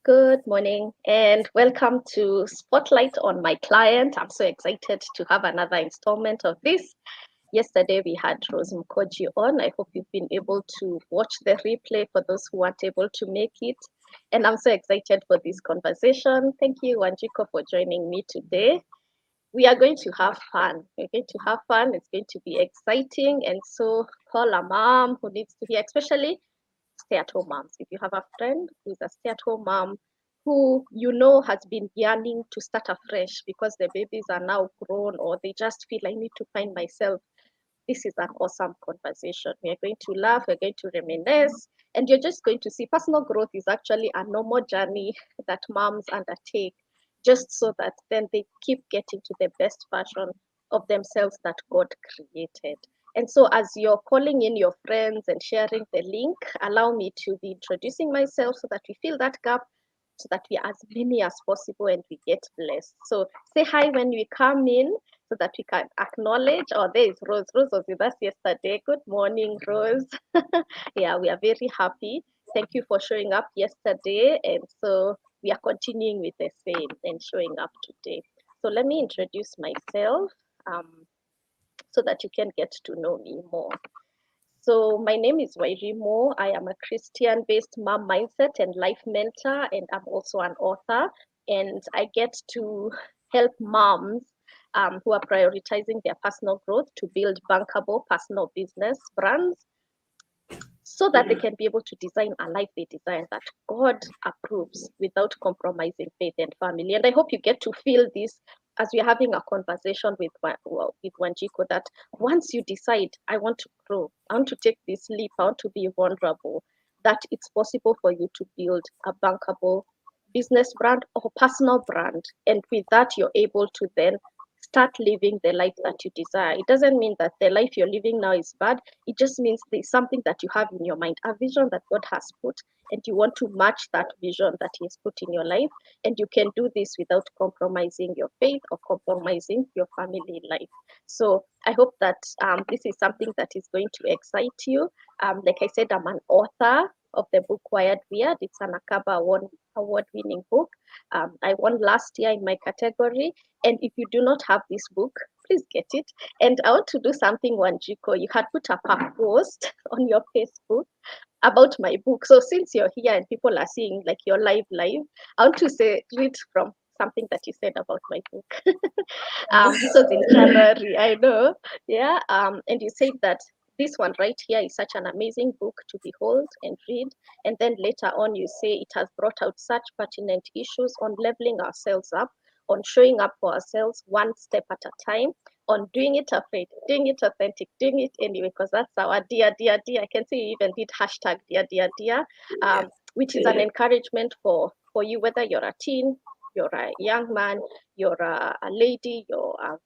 Good morning and welcome to Spotlight on My Client. I'm so excited to have another installment of this. Yesterday we had Rose Mkoji on. I hope you've been able to watch the replay for those who weren't able to make it. And I'm so excited for this conversation. Thank you, Wanjiku, for joining me today. We are going to have fun. We're going to have fun. It's going to be exciting. And so call a mom who needs to hear, especially stay-at-home moms. If you have a friend who's a stay-at-home mom who you know has been yearning to start afresh because the babies are now grown or they just feel I need to find myself, this is an awesome conversation. We are going to laugh, we're going to reminisce, and you're just going to see personal growth is actually a normal journey that moms undertake just so that then they keep getting to the best version of themselves that God created. And so, as you're calling in your friends and sharing the link, allow me to be introducing myself so that we fill that gap, so that we are as many as possible and we get blessed. So, say hi when we come in so that we can acknowledge. Oh, there is Rose. Rose was with us yesterday. Good morning, Rose. Yeah, we are very happy. Thank you for showing up yesterday. And so, we are continuing with the same and showing up today. So, let me introduce myself. So that you can get to know me more. So my name is Wairimu. I am a Christian-based mom mindset and life mentor, and I'm also an author. And I get to help moms who are prioritizing their personal growth to build bankable personal business brands so that they can be able to design a life they desire that God approves without compromising faith and family. And I hope you get to feel this as we're having a conversation with Wanjiku, that once you decide, I want to grow, I want to take this leap, I want to be vulnerable, that it's possible for you to build a bankable business brand or personal brand. And with that, you're able to then start living the life that you desire. It doesn't mean that the life you're living now is bad. It just means there's something that you have in your mind, a vision that God has put, and you want to match that vision that He has put in your life. And you can do this without compromising your faith or compromising your family life. So I hope that this is something that is going to excite you. Like I said, I'm an author of the book Wired Weird. It's an Akaba award-winning book. I won last year in my category. And if you do not have this book, please get it. And I want to do something, Wanjiko. You had put up a post on your Facebook about my book. So since you're here and people are seeing like your live, I want to read from something that you said about my book. This was in January, I know. Yeah. And you said that this one right here is such an amazing book to behold and read. And then later on, you say it has brought out such pertinent issues on leveling ourselves up, on showing up for ourselves one step at a time, on doing it afraid, doing it authentic, doing it anyway, because that's our dear. I can see you even did hashtag dear, which is an encouragement for you, whether you're a teen, you're a young man, you're a lady, you're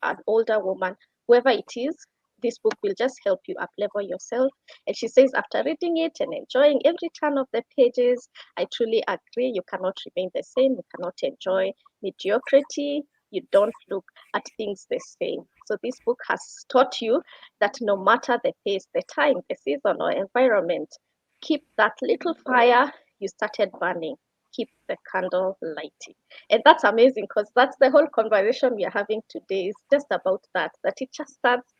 an older woman, whoever it is. This book will just help you uplevel yourself. And she says, after reading it and enjoying every turn of the pages, I truly agree. You cannot remain the same. You cannot enjoy mediocrity. You don't look at things the same. So this book has taught you that no matter the pace, the time, the season, or environment, keep that little fire you started burning. Keep the candle lighting. And that's amazing because that's the whole conversation we are having today is just about that it just starts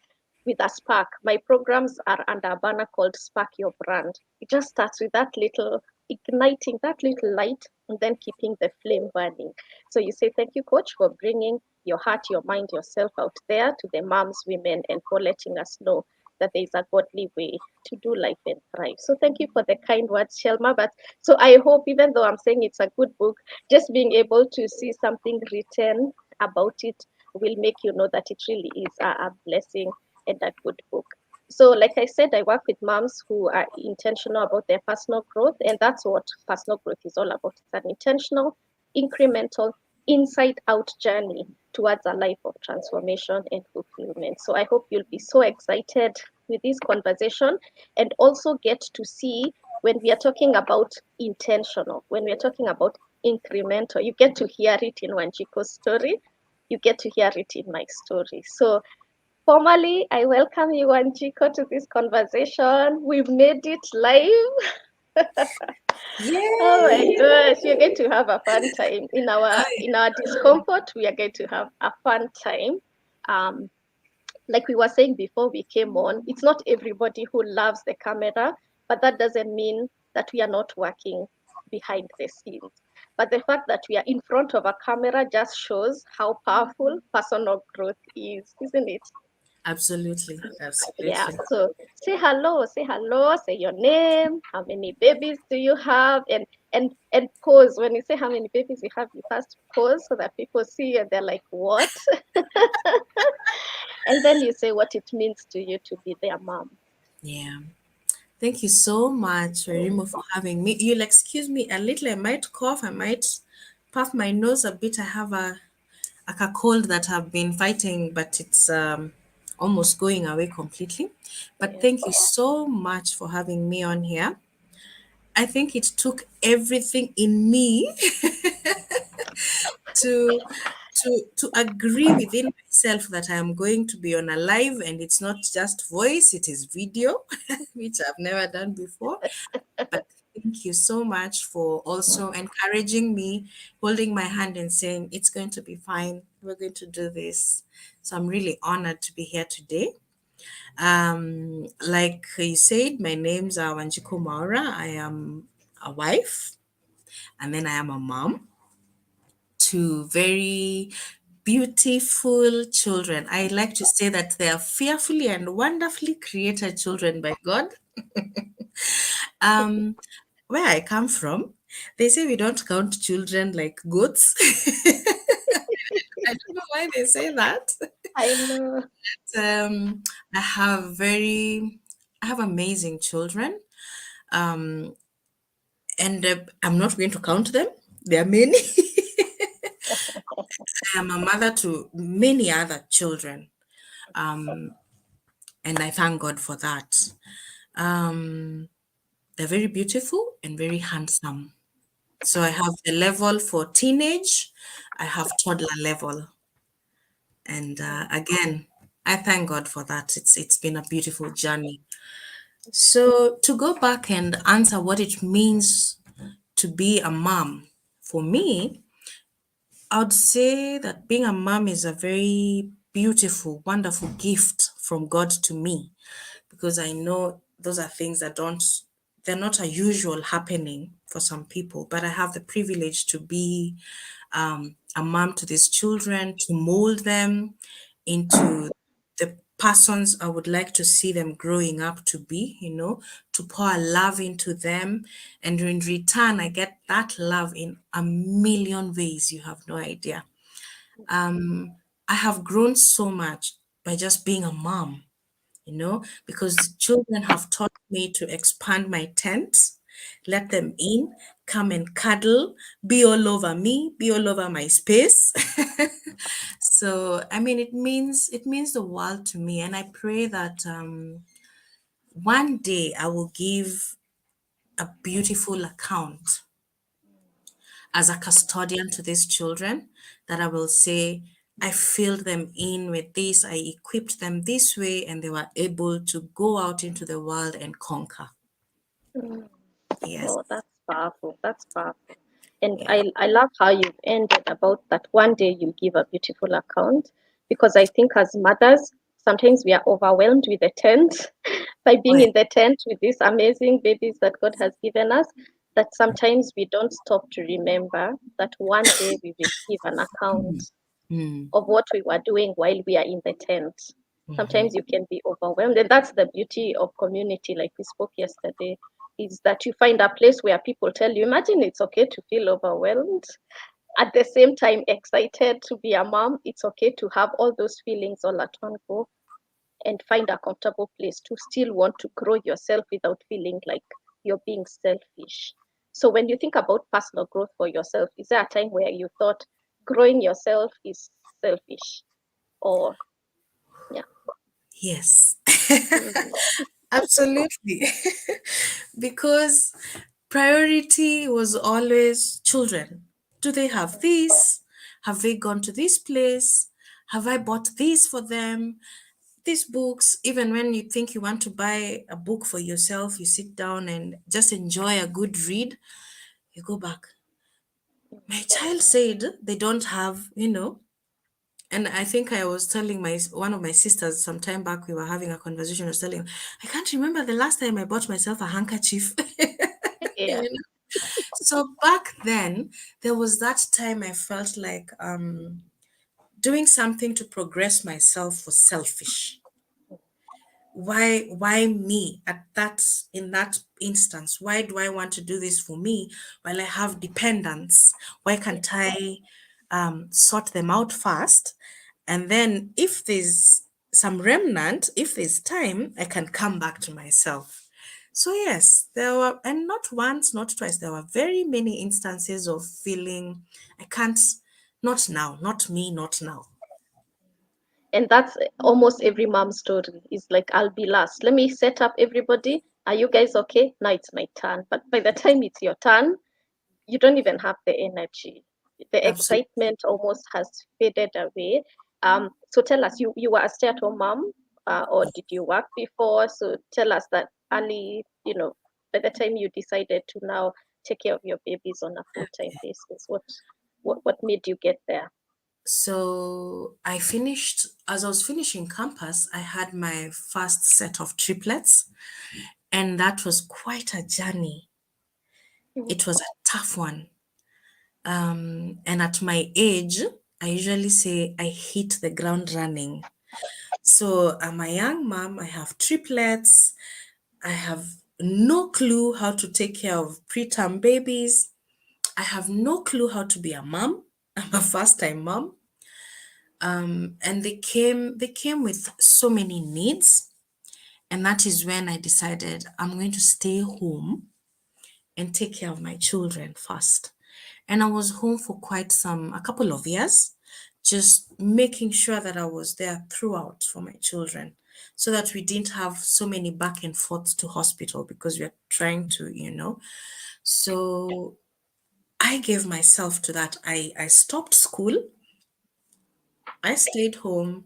with a spark. My programs are under a banner called Spark Your Brand. It just starts with that little igniting, that little light, and then keeping the flame burning. So you say, thank you, Coach, for bringing your heart, your mind, yourself out there to the moms, women, and for letting us know that there is a godly way to do life and thrive. So thank you for the kind words, Shelma. But so I hope, even though I'm saying it's a good book, just being able to see something written about it will make you know that it really is a blessing and a good book. So, like I said, I work with moms who are intentional about their personal growth, and that's what personal growth is all about. It's an intentional, incremental, inside out journey towards a life of transformation and fulfillment. So, I hope you'll be so excited with this conversation and also get to see when we are talking about intentional, when we're talking about incremental, you get to hear it in Wanjiko's story, you get to hear it in my story. So, formally, I welcome you, Wanjiko, to this conversation. We've made it live. Oh my Yay! gosh, you're going to have a fun time. In our I, in our discomfort, we are going to have a fun time. Um, like we were saying before we came on, it's not everybody who loves the camera, but that doesn't mean that we are not working behind the scenes. But the fact that we are in front of a camera just shows how powerful personal growth is, isn't it? absolutely, Yeah. absolutely. So say hello, say your name, how many babies do you have, and pause. When you say how many babies you have, you first pause so that people see and they're like, what? And then you say what it means to you to be their mom. Yeah. Thank you so much, Wairimu, for having me. You'll excuse me a little. I might cough. I might puff my nose a bit. I have a cold that I've been fighting, but it's almost going away completely. But Yeah. thank you so much for having me on here. I think it took everything in me to to agree within myself that I am going to be on a live and it's not just voice, it is video, which I've never done before. But thank you so much for also encouraging me, holding my hand and saying it's going to be fine. We're going to do this. So I'm really honored to be here today. Like you said, my name's Wanjiku Mwaura. I am a wife and then I am a mom to very beautiful children. I like to say that they are fearfully and wonderfully created children by God. Um, where I come from, they say we don't count children like goats. I don't know why they say that. I know. Um, I have very, I have amazing children, um, and I'm not going to count them. There are many. I am a mother to many other children, and I thank God for that. Um, they're very beautiful and very handsome. So I have the level for teenage, I have toddler level, and again, I thank God for that. It's been a beautiful journey. So to go back and answer what it means to be a mom, for me, I would say that being a mom is a very beautiful, wonderful gift from God to me because I know those are things that they're not a usual happening for some people, but I have the privilege to be a mom to these children, to mold them into the persons I would like to see them growing up to be, to pour love into them. And in return, I get that love in a million ways. You have no idea. I have grown so much by just being a mom, because children have taught me to expand my tent, let them in, come and cuddle, be all over me, be all over my space. So, I mean, it means the world to me, and I pray that one day I will give a beautiful account as a custodian to these children, that I will say, I filled them in with this, I equipped them this way, and they were able to go out into the world and conquer. Mm. Yes. Oh, that's powerful. That's powerful. And Yeah. I love how you ended about that one day you give a beautiful account because I think as mothers, sometimes we are overwhelmed with the tent by Oh, being yeah. in the tent with these amazing babies that God has given us, that sometimes we don't stop to remember that one day we will give an account Mm. of what we were doing while we are in the tent. Sometimes you can be overwhelmed, and that's the beauty of community, like we spoke yesterday, is that you find a place where people tell you, imagine it's okay to feel overwhelmed. At the same time, excited to be a mom, it's okay to have all those feelings all at one go and find a comfortable place to still want to grow yourself without feeling like you're being selfish. So when you think about personal growth for yourself, is there a time where you thought growing yourself is selfish? Or yeah. Yes. Mhm. Absolutely. Because priority was always children. Do they have this? Have they gone to this place? Have I bought this for them? these books, even when you think you want to buy a book for yourself, you sit down and just enjoy a good read, you go back. My child said they don't have, and I think I was telling my one of my sisters some time back, we were having a conversation. I was telling her, I can't remember the last time I bought myself a handkerchief. Yeah. You know? So back then, there was that time I felt like doing something to progress myself was selfish. Why me at that in that instance? Why do I want to do this for me while I have dependents? Why Yeah. can't I sort them out first, and then if there's some remnant, if there's time, I can come back to myself. So yes, there were, and not once, not twice, there were very many instances of feeling I can't, not now, not me, not now. And that's almost every mom's story. Is like, I'll be last. Let me set up everybody. Are you guys okay? Now it's my turn. But by the time it's your turn, you don't even have the energy. The Absolutely. excitement almost has faded away. So tell us, you were a stay-at-home mom, or did you work before? So tell us that early, by the time you decided to now take care of your babies on a full-time basis, what made you get there? So I finished, as I was finishing campus, I had my first set of triplets, and that was quite a journey. Mm. It was a tough one. And at my age, I usually say I hit the ground running. So I'm a young mom, I have triplets, I have no clue how to take care of preterm babies, I have no clue how to be a mom. I'm a first time mom. And they came with so many needs. And that is when I decided I'm going to stay home and take care of my children first. And I was home for a couple of years, just making sure that I was there throughout for my children so that we didn't have so many back and forth to hospital because we are trying to. So I gave myself to that. I stopped school, I stayed home,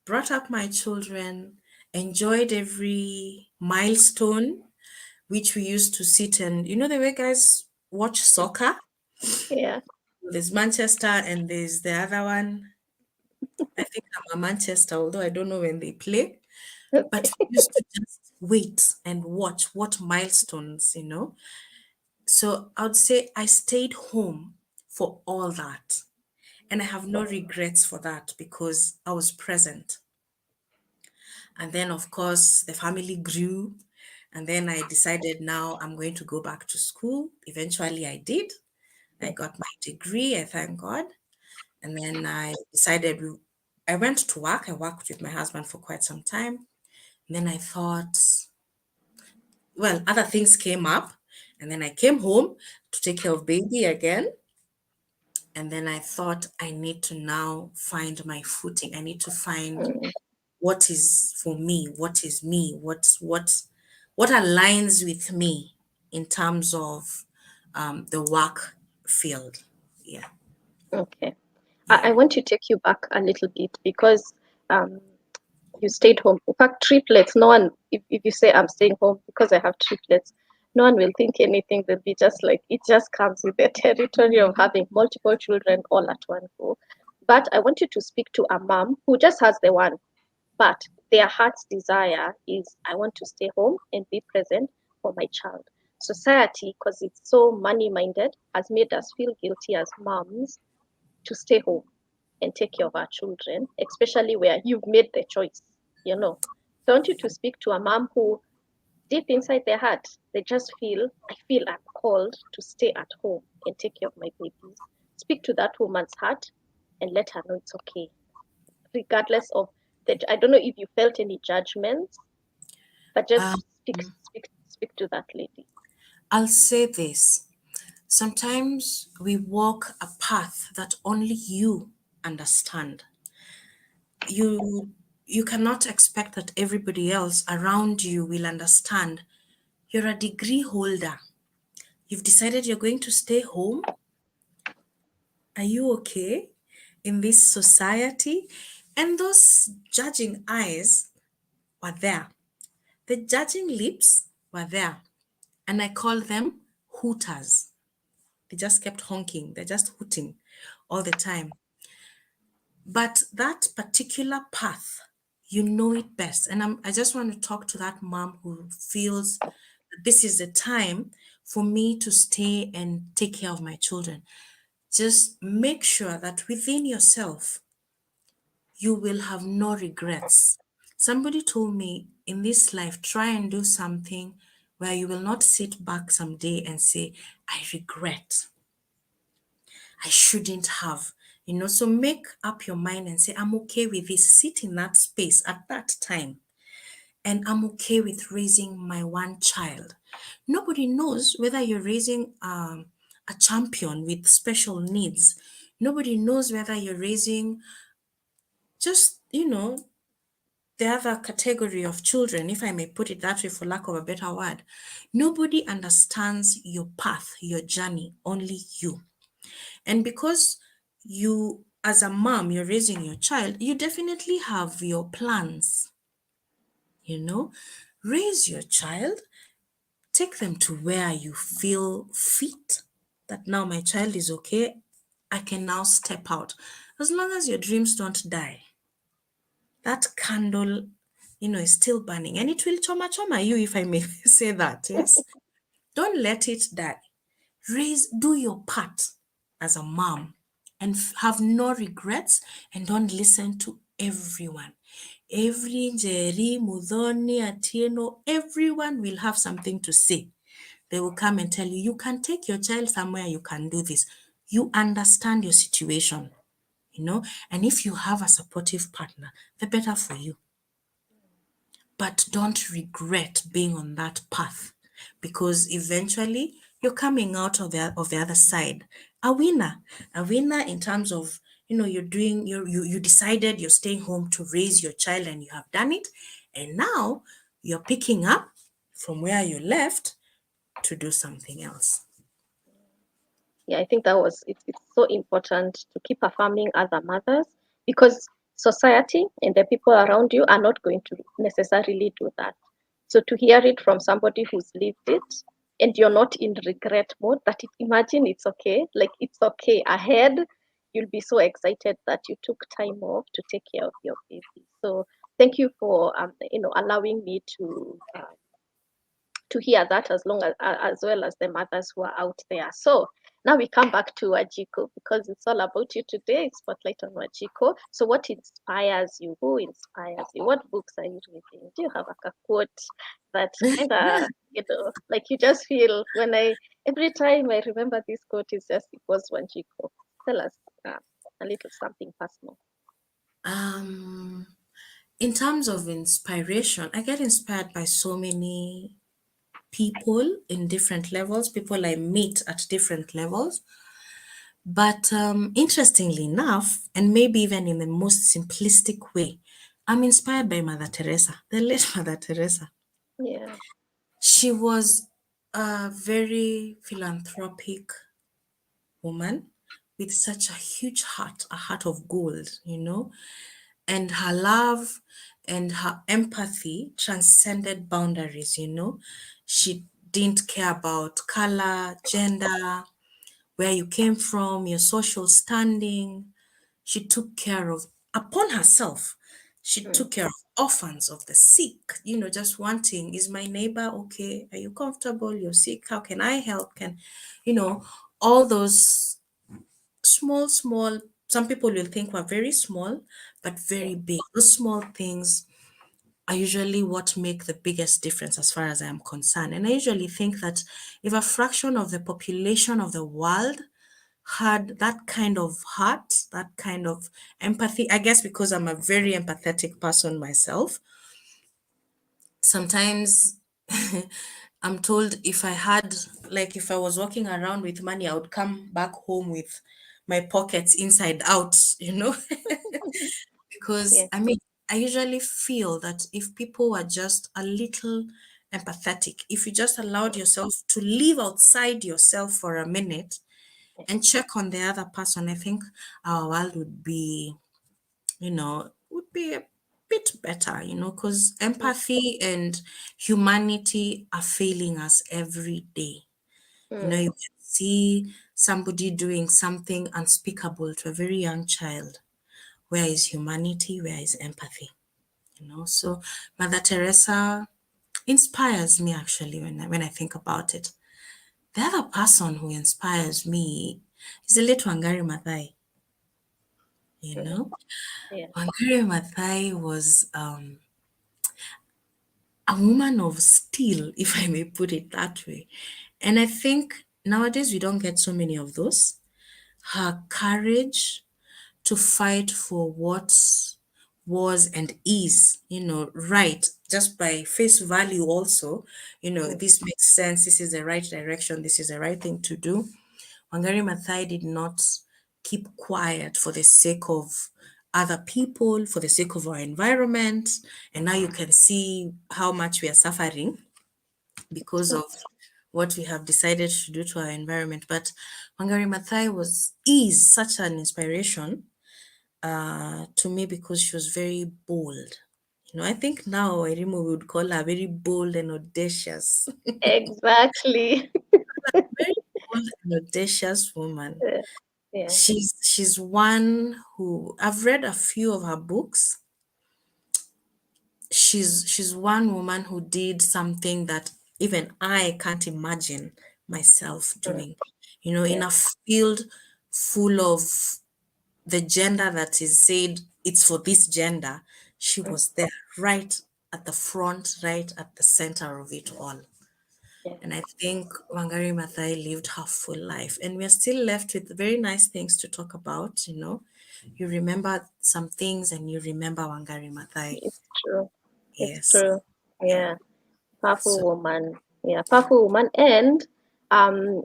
brought up my children, enjoyed every milestone, which we used to sit and, the way guys watch soccer? Yeah. There's Manchester and there's the other one. I think I'm a Manchester, although I don't know when they play. But we used to just wait and watch what milestones. So I would say I stayed home for all that. And I have no regrets for that because I was present. And then, of course, the family grew. And then I decided now I'm going to go back to school. Eventually, I did. I got my degree, I thank God. And then I decided I went to work. I worked with my husband for quite some time. And then I thought, well, other things came up. And then I came home to take care of baby again. And then I thought I need to now find my footing. I need to find Mm. what is for me, what is me, what aligns with me in terms of the work field. Yeah, Okay. I yeah. want to take you back a little bit because um, you stayed home. In fact, triplets, no one, if you say I'm staying home because I have triplets, no one will think anything. They'll be just like, it just comes with the territory of having multiple children all at one go. But I want you to speak to a mom who just has the one, but their heart's desire is, I want to stay home and be present for my child. Society, because it's so money minded, has made us feel guilty as moms to stay home and take care of our children, especially where you've made the choice. So I want you to speak to a mom who, deep inside their heart, they just feel, I feel I'm called to stay at home and take care of my babies. Speak to that woman's heart and let her know it's okay, regardless of that. I don't know if you felt any judgments, but just Um, speak to that lady. I'll say this. Sometimes we walk a path that only you understand. You cannot expect that everybody else around you will understand. You're a degree holder. You've decided you're going to stay home. Are you okay in this society? And those judging eyes were there. The judging lips were there. And I call them hooters. They just kept honking. They're just hooting all the time. But that particular path, you know it best. And I just want to talk to that mom who feels that this is the time for me to stay and take care of my children. Just make sure that within yourself, you will have no regrets. Somebody told me in this life, try and do something where you will not sit back someday and say, I regret. I shouldn't have. So make up your mind and say, I'm okay with this. Sit in that space at that time. And I'm okay with raising my one child. Nobody knows whether you're raising a champion with special needs. Nobody knows whether you're raising just, the other category of children, if I may put it that way, for lack of a better word. Nobody understands your path, your journey, only you. And because you, as a mom, you're raising your child, you definitely have your plans, you know. Raise your child, take them to where you feel fit, that now my child is okay, I can now step out. As long as your dreams don't die, that candle, is still burning and it will choma you, if I may say that. Yes. Don't let it die. Do your part as a mom and have no regrets and don't listen to everyone. Every Jerry, Mudhoni, Atieno, everyone will have something to say. They will come and tell you, you can take your child somewhere, you can do this. You understand your situation, and if you have a supportive partner, the better for you. But don't regret being on that path because eventually you're coming out of the other side a winner in terms of you're doing you decided you're staying home to raise your child and you have done it, and now you're picking up from where you left to do something else. Yeah, I think it's so important to keep affirming other mothers because society and the people around you are not going to necessarily do that. So to hear it from somebody who's lived it and you're not in regret mode, imagine it's okay, like it's okay ahead. You'll be so excited that you took time off to take care of your baby. So thank you for allowing me to hear that as well as the mothers who are out there. So now we come back to Wanjiku because it's all about you today. It's Spotlight on Wanjiku. So what inspires you? Who inspires you? What books are you reading? Do you have like a quote that kind of, like you just feel every time I remember this quote, it was Wanjiku. Tell us a little something personal. um in terms of inspiration, I get inspired by so many people in different levels, people I meet at different levels. But interestingly enough, and maybe even in the most simplistic way, I'm inspired by Mother Teresa, the late Mother Teresa. Yeah. She was a very philanthropic woman with such a huge heart, a heart of gold. And her love and her empathy transcended boundaries. She didn't care about color, gender, where you came from, your social standing. She took care of, upon herself, she Mm. took care of orphans, of the sick, just wanting, is my neighbor okay? Are you comfortable? You're sick. How can I help? You know, all those small, some people will think were very small, but Yeah. very big. Those small things are usually what make the biggest difference as far as I am concerned. And I usually think that if a fraction of the population of the world had that kind of heart, that kind of empathy, I guess because I'm a very empathetic person myself, sometimes I'm told if I was walking around with money, I would come back home with my pockets inside out. Because Yeah. I mean, I usually feel that if people were just a little empathetic, if you just allowed yourself to live outside yourself for a minute and check on the other person, I think our world would be, be a bit better, because empathy and humanity are failing us every day. Mm, You can see somebody doing something unspeakable to a very young child. Where is humanity? Where is empathy? So Mother Teresa inspires me actually when I think about it. The other person who inspires me is the late Wangari Maathai. You mm, know, yeah. Wangari Maathai was a woman of steel, if I may put it that way. And I think nowadays we don't get so many of those. Her courage to fight for what was and is, right, just by face value also, Mm, this makes sense, this is the right direction, this is the right thing to do. Wangari Maathai did not keep quiet for the sake of other people, for the sake of our environment. And now you can see how much we are suffering because of what we have decided to do to our environment. But Wangari Maathai is such an inspiration to me because she was very bold. I think now Wairimu would call her very bold and audacious. exactly. Very bold and audacious woman. Yeah, yeah. She's one who I've read a few of her books. She's one woman who did something that even I can't imagine myself Mm, doing. In yeah, a field full of the gender that is said it's for this gender, she mm, was there right at the front, right at the center of it all. yeah. And I think Wangari Maathai lived her full life. And we're still left with very nice things to talk about. You remember some things and you remember Wangari Maathai. It's true. It's Yes. true. Yeah. Yeah. Powerful So woman. Yeah, powerful woman. And um,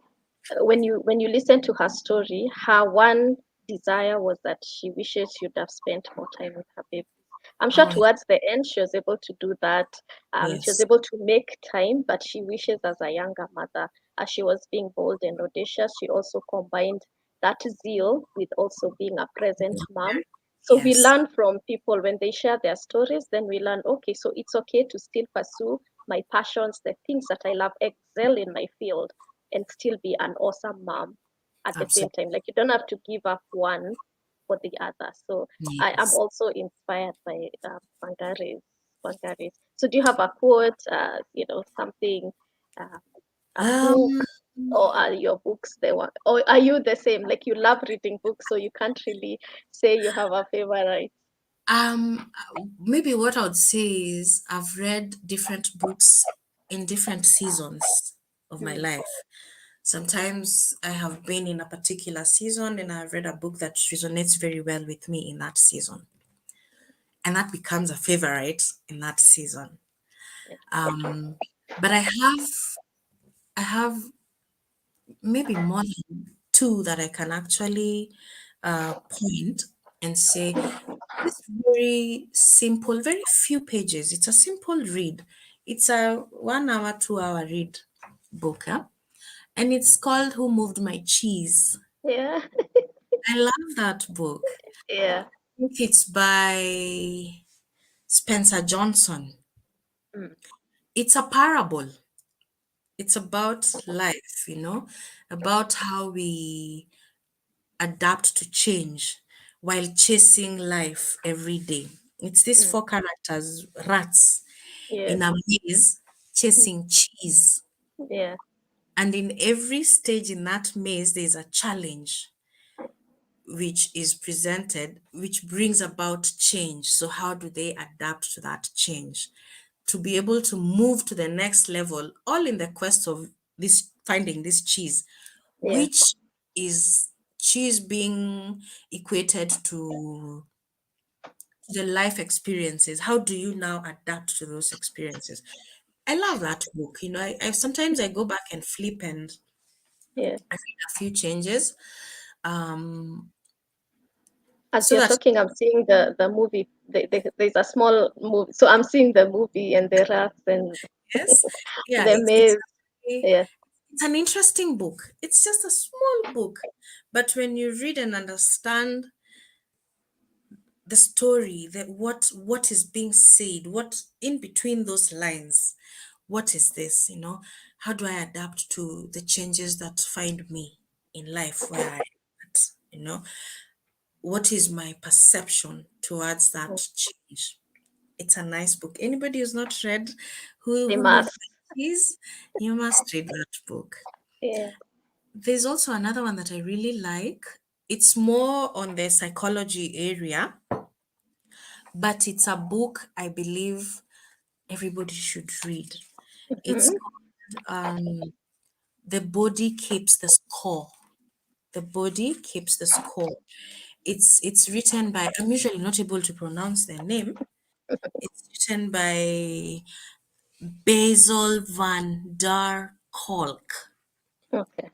when you listen to her story, her one desire was that she wishes she'd have spent more time with her baby. I'm sure oh towards the end she was able to do that. She was yes. able to make time, but she wishes as a younger mother, as she was being bold and audacious, she also combined that zeal with also being a present mom. So we Yes. learn from people when they share their stories, then we learn, okay, so it's okay to still pursue my passions, the things that I love, excel in my field, and still be an awesome mom at the same Absolutely. time. Like you don't have to give up one for the other. So I am Yes. also inspired by Wangari's. So do you have a quote, something, uh, a book, Um, or are your books the one, or are you the same? Like you love reading books, so you can't really say you have a favorite. maybe what I would say is I've read different books in different seasons of my Mm, life. Sometimes I have been in a particular season and I've read a book that resonates very well with me in that season. And that becomes a favorite in that season. yeah, But I have maybe more than two that I can actually point and say this very simple, very few pages. It's a simple read. It's a 1 hour, 2 hour read book, yeah? And it's called Who Moved My Cheese. yeah, I love that book. yeah. I think it's by Spencer Johnson. Mm, It's a parable. It's about life, about how we adapt to change while chasing life every day. It's these mm, four characters, rats yes, in a maze mm, chasing cheese. yeah, And in every stage in that maze, there's a challenge which is presented, which brings about change. So, how do they adapt to that change? To be able to move to the next level, all in the quest of this finding this cheese, yeah, which is cheese being equated to the life experiences. How do you now adapt to those experiences? I love that book. I sometimes I go back and flip and yeah. I make a few changes, um, As so you're that talking, I'm seeing the movie. There's a small movie, so I'm seeing the movie and the rats and yes, yeah, the it's it's maze. actually Yeah, it's an interesting book. It's just a small book, but when you read and understand the story, that what is being said, what in between those lines, what is this, how do I adapt to the changes that find me in life where I at, what is my perception towards that change. It's a nice book. Anybody who's not read We who moved must. the keys, you must read that book. Yeah. There's also another one that I really like. It's more on the psychology area, but it's a book I believe everybody should read. It's Mhm. called The Body Keeps the Score. The Body Keeps the Score. It's written by, I'm usually not able to pronounce their name. It's written by Basil van der Kolk, Okay.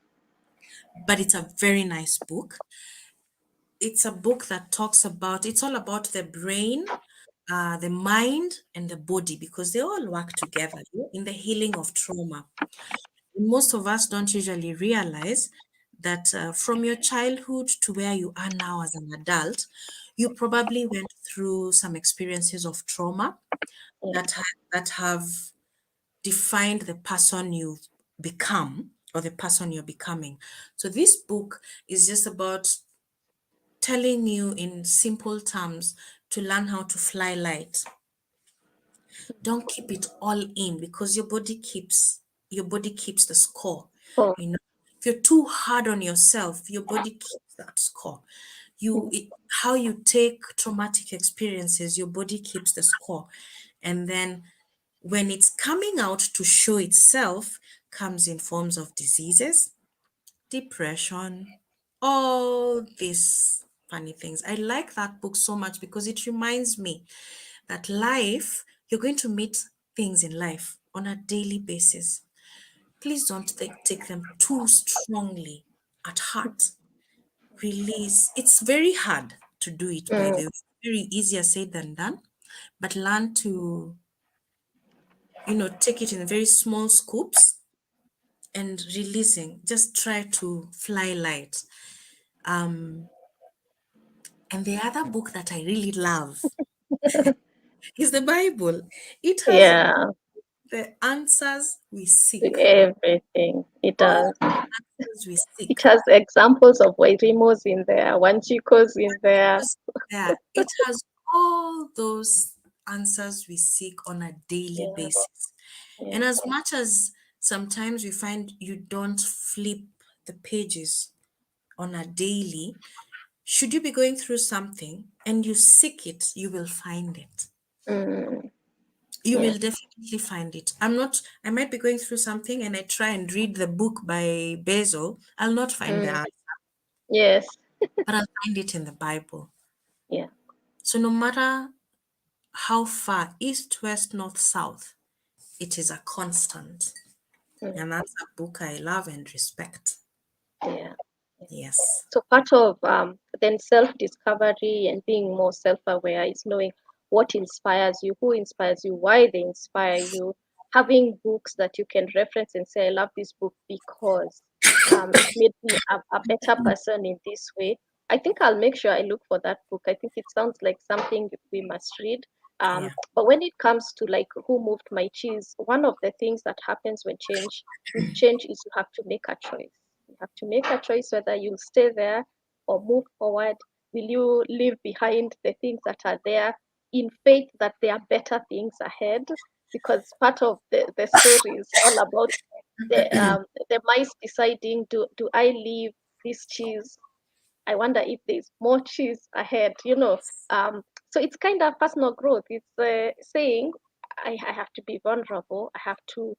but it's a very nice book. It's a book that talks about, it's all about the brain, the mind, and the body because they all work together in the healing of trauma. Most of us don't usually realize that from your childhood to where you are now as an adult, you probably went through some experiences of trauma Yeah. that have defined the person you've become or the person you're becoming. So this book is just about telling you in simple terms to learn how to fly light. Don't keep it all in because your body keeps the score. Oh. You know, if you're too hard on yourself, your body keeps that score. How you take traumatic experiences, your body keeps the score. And then when it's coming out to show itself, comes in forms of diseases, depression, all these funny things. I like that book so much because it reminds me that life, you're going to meet things in life on a daily basis. Please don't take them too strongly at heart. Release. It's very hard to do it, by Mm. the way. Very easier said than done, but learn to, take it in very small scoops and releasing. Just try to fly light. Um, and the other book that I really love is the Bible. It has Yeah. the answers we seek. Everything. It All does. the answers we seek. It has examples of Wairimus in there, Wanjikos in there. Was there. It has all those answers we seek on a daily Yeah. basis. Yeah. And as much as sometimes we find you don't flip the pages on a daily, should you be going through something and you seek it, you will find it. Mm. You Yeah. will definitely find it. I might be going through something and I try and read the book by Basil. I'll not find the Mm. answer, Yes. but I'll find it in the Bible. Yeah. So no matter how far, east, west, north, south, it is a constant. Mm. And that's a book I love and respect. Yeah. Yes. So part of then self-discovery and being more self-aware is knowing what inspires you, who inspires you, why they inspire you, having books that you can reference and say, I love this book because it made me a better person in this way. I think I'll make sure I look for that book. I think it sounds like something we must read. Yeah. But when it comes to like who moved my cheese, one of the things that happens when with change is you have to make a choice. You have to make a choice whether you'll stay there or move forward. Will you leave behind the things that are there in faith that there are better things ahead? Because part of the story is all about the mice deciding, do I leave this cheese? I wonder if there's more cheese ahead, So it's kind of personal growth. It's saying I have to be vulnerable. I have to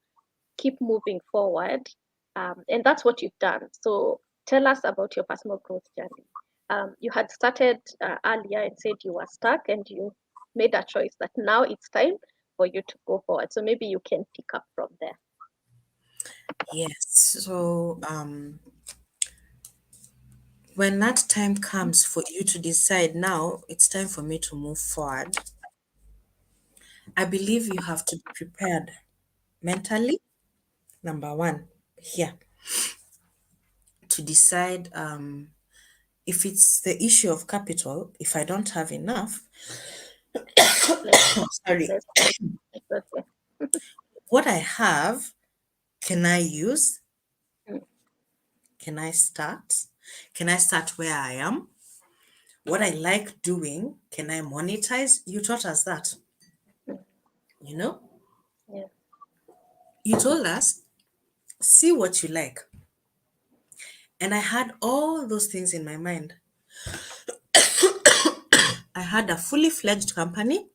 keep moving forward. And that's what you've done. So tell us about your personal growth journey. You had started earlier and said you were stuck and you made a choice that now it's time for you to go forward. So maybe you can pick up from there. Yes. So when that time comes for you to decide now it's time for me to move forward, I believe you have to be prepared mentally, number one, here, to decide if it's the issue of capital, if I don't have enough, Let's sorry, let's hope. Exactly. what I have, can I use? Mm, Can I start? Can I start where I am? What I like doing, can I monetize? You taught us that, mm, you know? yeah. You told us, see what you like. And I had all those things in my mind. I had a fully fledged company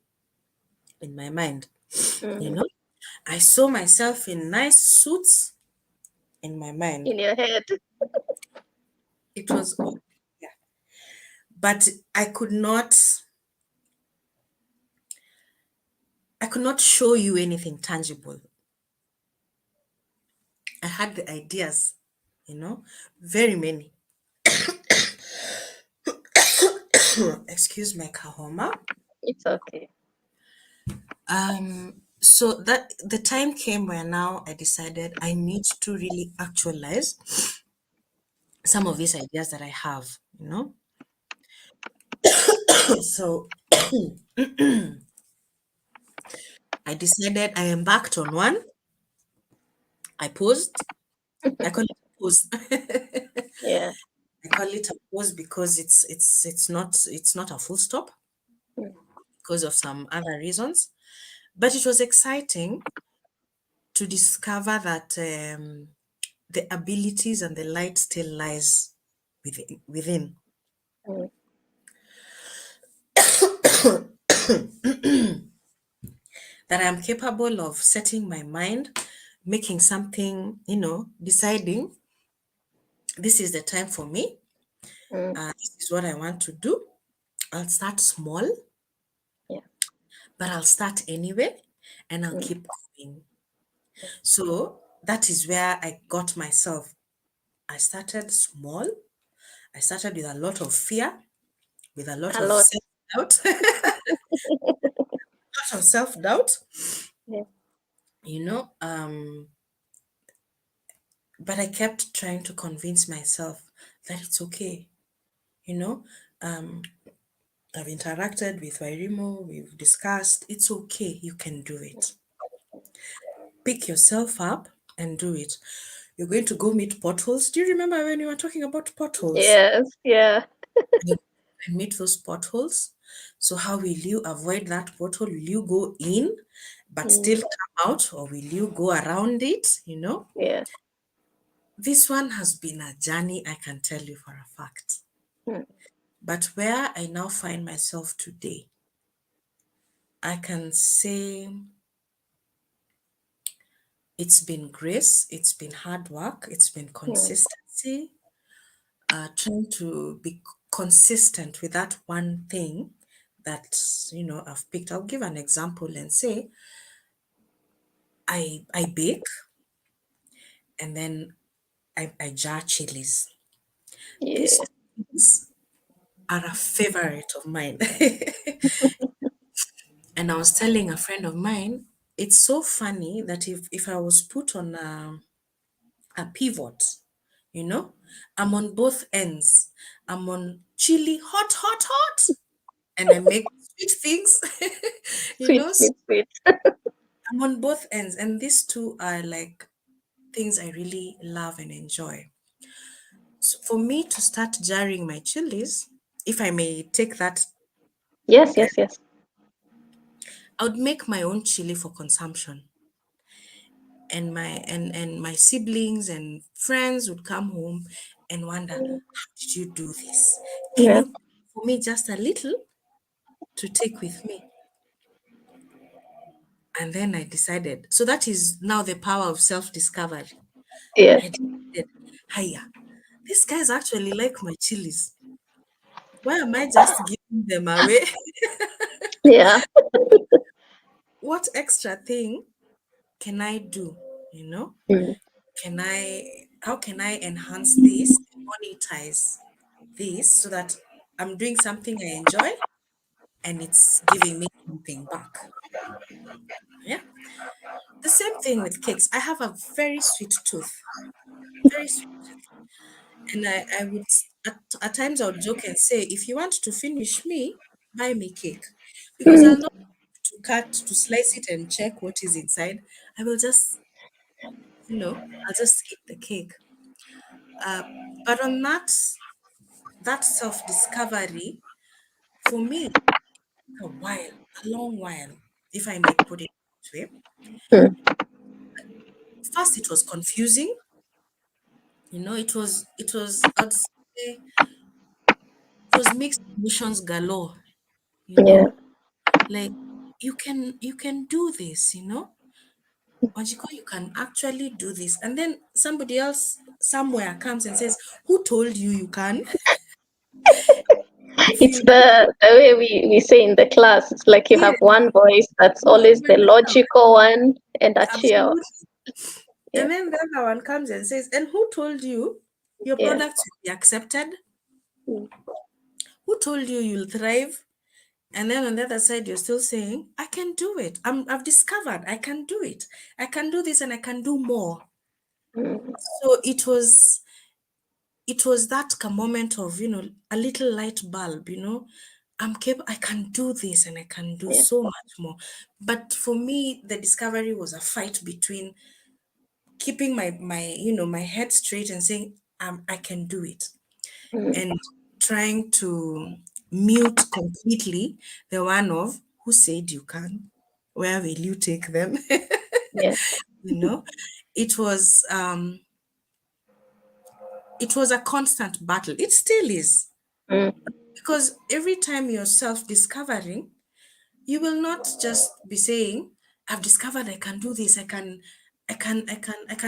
in my mind, you Mm, know? I saw myself in nice suits in my mind. in your head. It was, yeah. But I could not show you anything tangible. I had the ideas, very many. Excuse my kahoma. It's okay. So that the time came where now I decided I need to really actualize some of these ideas that I have. So I decided I embarked on one. I posed. I call it a pose. Yeah. I call it a pose because it's not a full stop Mm, because of some other reasons. But it was exciting to discover that the abilities and the light still lies within. mm, That I am capable of setting my mind, making something, deciding this is the time for me. mm, This is what I want to do. I'll start small, yeah. but I'll start anyway and I'll Mm, keep going. So that is where I got myself. I started small. I started with a lot of fear, with a lot a of lot. self doubt, lot of self doubt, Yeah. you know. But I kept trying to convince myself that it's okay, you know. Um, I've interacted with Wairimu, we've discussed, it's okay, you can do it. Pick yourself up and do it. You're going to go meet potholes. Do you remember when you were talking about potholes? Yes. Yeah. You can meet those potholes. So, how will you avoid that pothole? Will you go in but Mm, still come out, or will you go around it? yeah. This one has been a journey, I can tell you for a fact. Mm, But where I now find myself today, I can say it's been grace, it's been hard work, it's been mm, consistency, trying to be consistent with that one thing that I've picked. I'll give an example and say I bake and then I jar chilies. These yeah. things are a favorite of mine. And I was telling a friend of mine, it's so funny that if I was put on a pivot, you know, I'm on both ends. I'm on chili, hot, hot, hot, and I make sweet things, Sweet, so sweet, sweet. I'm on both ends. And these two are like things I really love and enjoy. So for me to start jarring my chilies, if I may take that, Yes. Yes. Yes. I would make my own chili for consumption. And my siblings and friends would come home and wonder, how did you do this? Can Yeah. you cook for me just a little to take with me? And then I decided, so that is now the power of self-discovery. Yeah. I decided, hiya, these guys actually like my chilies. Why am I just giving them away? Yeah. What extra thing can I do? You know, Mm, how can I enhance this, monetize this so that I'm doing something I enjoy and it's giving me something back? Yeah. The same thing with cakes. I have a very sweet tooth, very sweet. And I would, at times I would joke and say, if you want to finish me, buy me cake. Because I'll not to cut, to slice it and check what is inside. I will just, I'll just eat the cake. Uh, but on that self-discovery, for me, it took a while, a long while, if I may put it that way. Mm. First, it was confusing. I'd say it was mixed emotions galore, you Yeah. know, like you can do this, Wanjiku, you can actually do this. And then somebody else somewhere comes and says, who told you you can? If It's you the way we say in the class. It's like you Yeah, have one voice that's always you the understand. logical one and a cheer. Absolutely. Yeah. And then the other one comes and says, and who told you your Yeah. products will be accepted? Mm. Who told you you'll thrive? And then on the other side, you're still saying, I can do it. I've discovered I can do it. I can do this and I can do more. Mm. So it was that moment of, a little light bulb, I'm capable, I can do this and I can do Yeah. so much more. But for me, the discovery was a fight between keeping my head straight and saying, I can do it, Mm. and trying to mute completely the one of who said you can, where will you take them? Yeah. you know it was a constant battle. It still is, Mm. because every time you're self-discovering, you will not just be saying, I've discovered I can do this, I can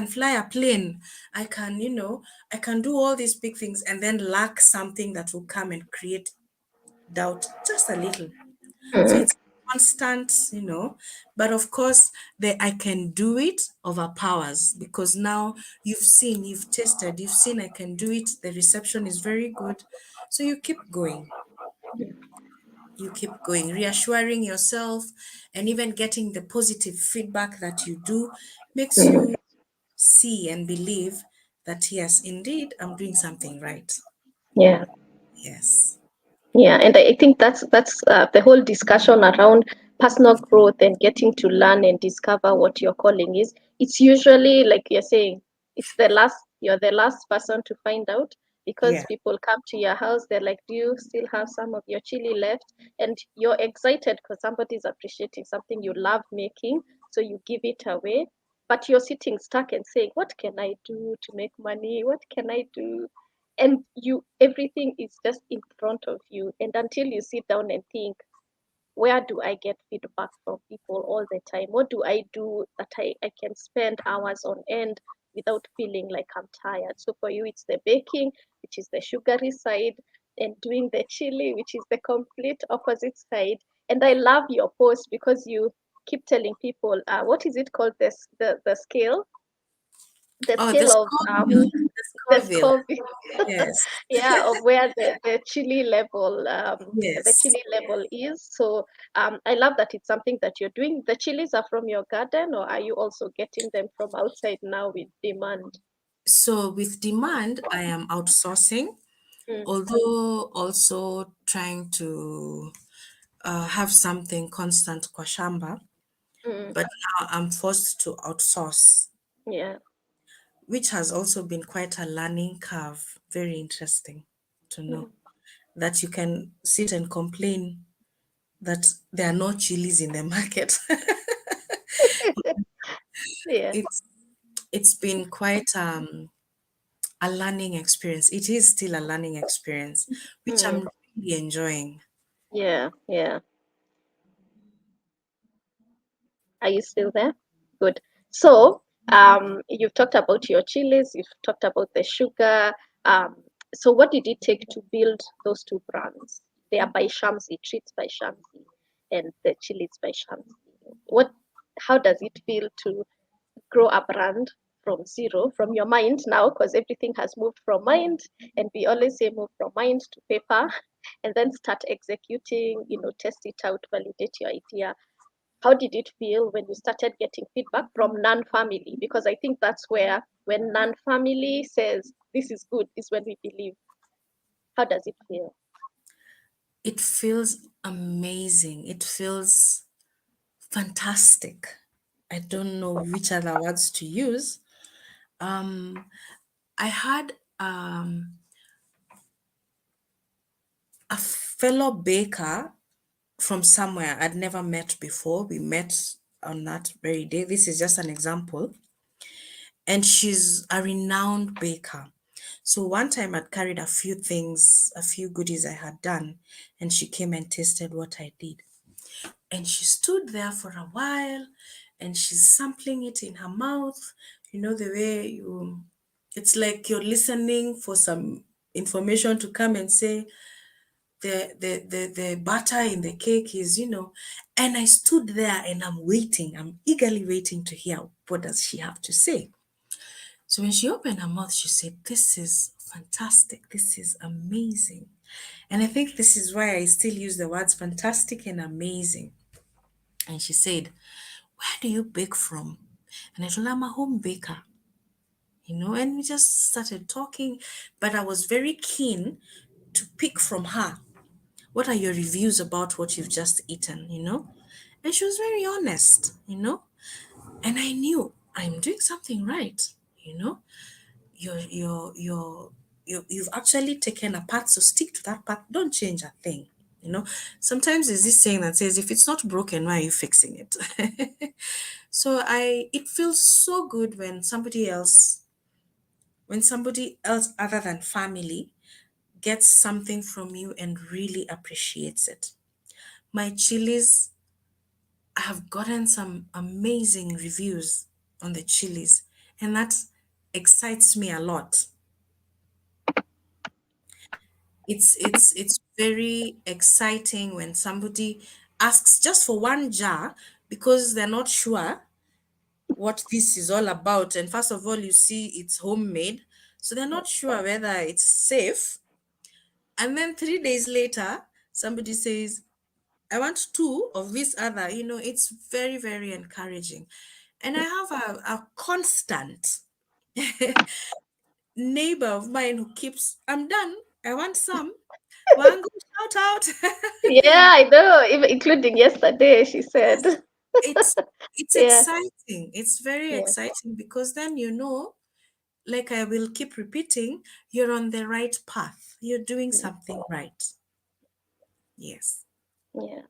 fly a plane, I can do all these big things, and then lack something that will come and create doubt just a little. So Mm. it's constant, but of course, the I can do it overpowers, because now you've tested, you've seen I can do it, the reception is very good. So you keep going, reassuring yourself, and even getting the positive feedback that you do makes Mm. you see and believe that, yes, indeed, I'm doing something right. Yeah. Yes. Yeah, and I think that's the whole discussion around personal growth and getting to learn and discover what your calling is. It's usually like you're saying, you're the last person to find out, because Yeah. people come to your house, they're like, "Do you still have some of your chili left?" And you're excited because somebody's appreciating something you love making, so you give it away. But you're sitting stuck and saying, "What can I do to make money? What can I do?" And everything is just in front of you, and until you sit down and think, where do I get feedback from people all the time? What do I do that I can spend hours on end without feeling like I'm tired? So for you, it's the baking, which is the sugary side, and doing the chili, which is the complete opposite side. And I love your post because you keep telling people, what is it called, the scale, the Oh, the scale of Scoville. The the Scoville. Scoville, Yes. yeah, of where the Yes. chili level is. So I love that it's something that you're doing. The chilies are from your garden, or are you also getting them from outside now with demand? So with demand, I am outsourcing, Mm. although also trying to have something constant kwa shamba, Mm. but now I'm forced to outsource, Yeah. which has also been quite a learning curve. Very interesting to know Mm. that you can sit and complain that there are no chilies in the market. Yeah. it's it's been quite a learning experience. It is still a learning experience, which Mm. I'm really enjoying. Yeah. Yeah. Are you still there? Good. So, you've talked about your chilies, you've talked about the sugar. Um, so what did it take to build those two brands? They are by Shamzy, Treats by Shamzy, and the chilies by Shamzy. How does it feel to grow a brand from zero, from your mind now? Because everything has moved from mind, and we always say move from mind to paper, and then start executing, test it out, validate your idea. How did it feel when you started getting feedback from non-family? Because I think that's where, when non-family says this is good, is when we believe. How does it feel? It feels amazing. It feels fantastic. I don't know which other words to use. Um, I had a fellow baker from somewhere I'd never met before. We met on that very day. This is just an example. And she's a renowned baker. So one time I'd carried a few things, a few goodies I had done, and she came and tasted what I did. And she stood there for a while and she's sampling it in her mouth. You know, the way it's like you're listening for some information to come and say, the butter in the cake is, and I stood there and I'm eagerly waiting to hear what does she have to say. So when she opened her mouth, she said, "This is fantastic. This is amazing." And I think this is why I still use the words fantastic and amazing. And she said, "Where do you bake from?" And I told her, "I'm a home baker." And we just started talking, but I was very keen to pick from her, what are your reviews about what you've just eaten? And she was very honest. And I knew I'm doing something right, you know. You've actually taken a path, so stick to that path. Don't change a thing. Sometimes there's this saying that says, if it's not broken, why are you fixing it? So it feels so good when somebody else other than family gets something from you and really appreciates it. My chilies, I have gotten some amazing reviews on the chilies, and that excites me a lot. It's very exciting when somebody asks just for one jar because they're not sure what this is all about. And first of all, you see it's homemade, so they're not sure whether it's safe. And then 3 days later, somebody says, "I want two of this other." It's very, very encouraging. And I have a constant neighbor of mine who keeps, "I'm done. I want some." Wango, shout out. Yeah, I know. Even including yesterday, she said. Yes, it's it's Yeah, exciting. It's very yeah, exciting because then like I will keep repeating, you're on the right path. You're doing mm, something right. Yes. yeah.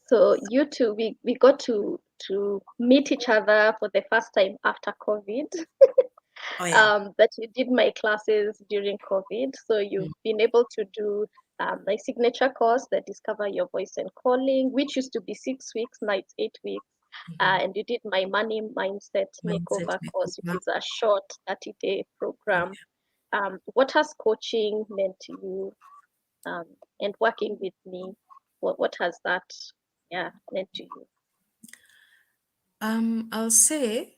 So you two, we got to meet each other for the first time after COVID. Oh yeah. That you did my classes during COVID. So Mm, you've been able to do my signature course, the Discover Your Voice and Calling, which used to be 6 weeks, now it's 8 weeks. mhm. And you did my Money Mindset Mindset Makeover course, which makeover. is a short 30-day program. What has coaching meant to you? Um, and working with me, what has that, yeah, meant to you? I'll say,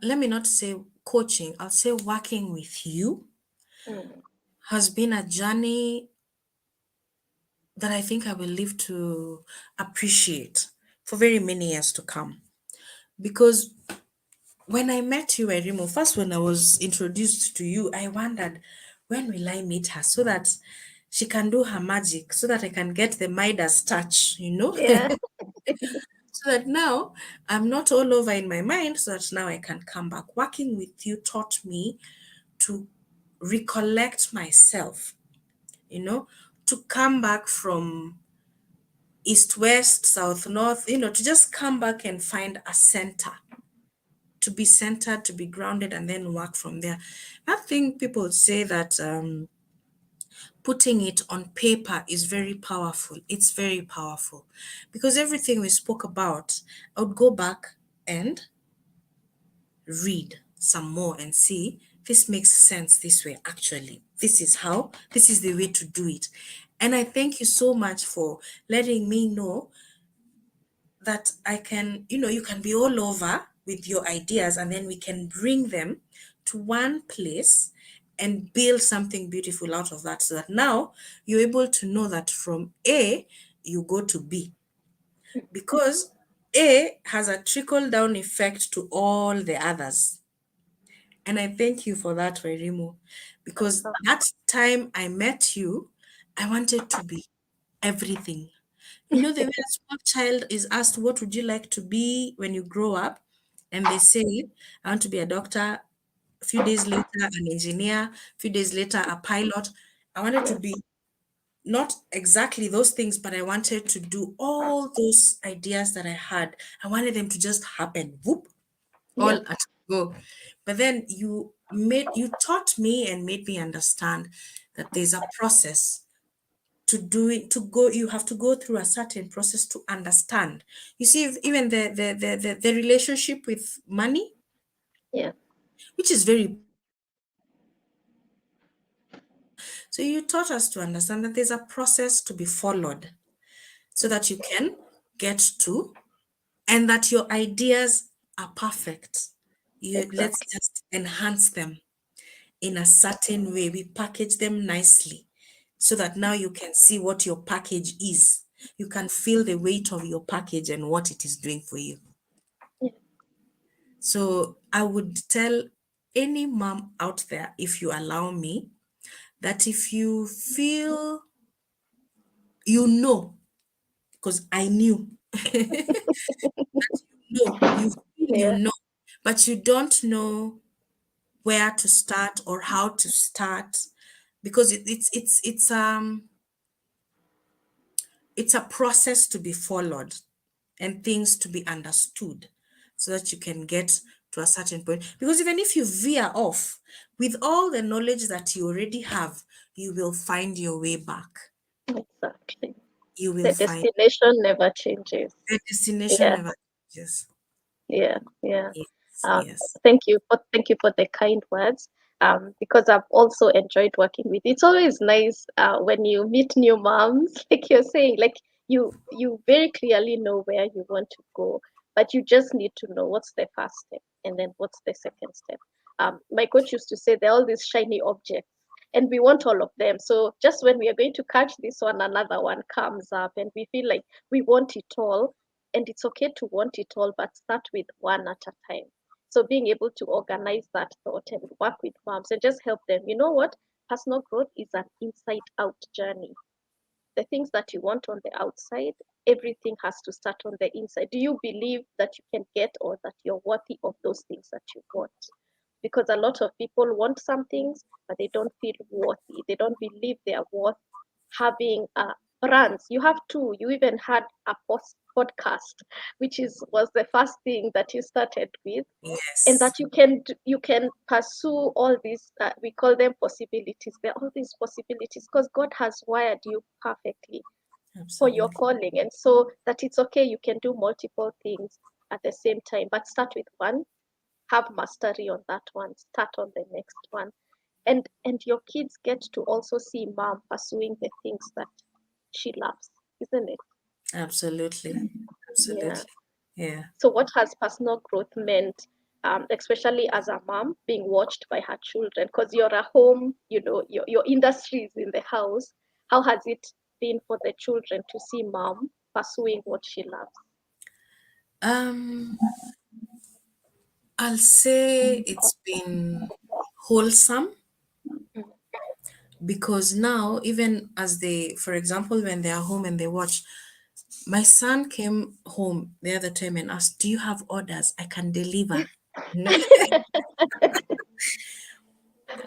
let me not say coaching, I'll say working with you Mm, has been a journey that I think I will live to appreciate for very many years to come. Because when I met you, Wairimu, first when I was introduced to you, I wondered, when will I meet her so that she can do her magic, so that I can get the Midas touch. yeah, So that now I'm not all over in my mind, so that now I can come back. Working with you taught me to recollect myself, to come back from east, west, south, north, to just come back and find a center, to be centered, to be grounded, and then work from there. I think people say that putting it on paper is very powerful. It's very powerful because everything we spoke about, I would go back and read some more and see this makes sense this way. Actually, this is the way to do it. And I thank you so much for letting me know that I can, you can be all over with your ideas and then we can bring them to one place and build something beautiful out of that, so that now you're able to know that from A, you go to B. because A has a trickle down effect to all the others. And I thank you for that, Wairimu, because that time I met you, I wanted to be everything. You know, the way a small child is asked, what would you like to be when you grow up? And they say, I want to be a doctor. A few days later, an engineer. A few days later, a pilot. I wanted to Yeah. be not exactly those things, but I wanted to do all those ideas that I had. I wanted them to just happen, whoop, all Yeah. at go. But then you taught me and made me understand that there's a process to do it, to go. You have to go through a certain process to understand. You see, even the relationship with money, Yeah. which is very important. So you taught us to understand that there's a process to be followed so that you can get to, and that your ideas are perfect. Let's Exactly. just enhance them in a certain way. We package them nicely so that now you can see what your package is. You can feel the weight of your package and what it is doing for you. Yeah. So I would tell any mom out there, if you allow me, that if you feel you know, because I knew, you feel you Yeah. know, but you don't know where to start or how to start, because it's a process to be followed and things to be understood so that you can get to a certain point. Because even if you veer off with all the knowledge that you already have, you will find your way back. Exactly. You will The find destination never changes. the destination Yeah. never changes. Yeah. Yeah. Yes, Uh, yes. thank you for the kind words. Because I've also enjoyed working with. It's always nice when you meet new moms, like you're saying, like you very clearly know where you want to go, but you just need to know what's the first step and then what's the second step. My coach used to say there are all these shiny objects, and we want all of them. So just when we are going to catch this one, another one comes up, and we feel like we want it all, and it's okay to want it all, but start with one at a time. So being able to organize that thought and work with moms and just help them, you know what? Personal growth is an inside out journey. The things that you want on the outside, everything has to start on the inside. Do you believe that you can get or that you're worthy of those things that you want? Because a lot of people want some things, but they don't feel worthy. They don't believe they are worth having brands. You have two. You even had a podcast, which is was the first thing that you started with, and Yes, that you can pursue all these we call them possibilities. There are all these possibilities because God has wired you perfectly for your absolutely. calling, and so that it's okay, you can do multiple things at the same time, but start with one, have mastery on that one, start on the next one, and your kids get to also see mom pursuing the things that she loves, isn't it? Absolutely. Yeah. Absolutely. Yeah. So, what has personal growth meant, especially as a mom being watched by her children? Because you're a home, your industry is in the house. How has it been for the children to see mom pursuing what she loves? Um, I'll say it's been wholesome, Mm. because now, even as they, for example, when they are home and they watch, my son came home the other time and asked, "Do you have orders? I can deliver." You know?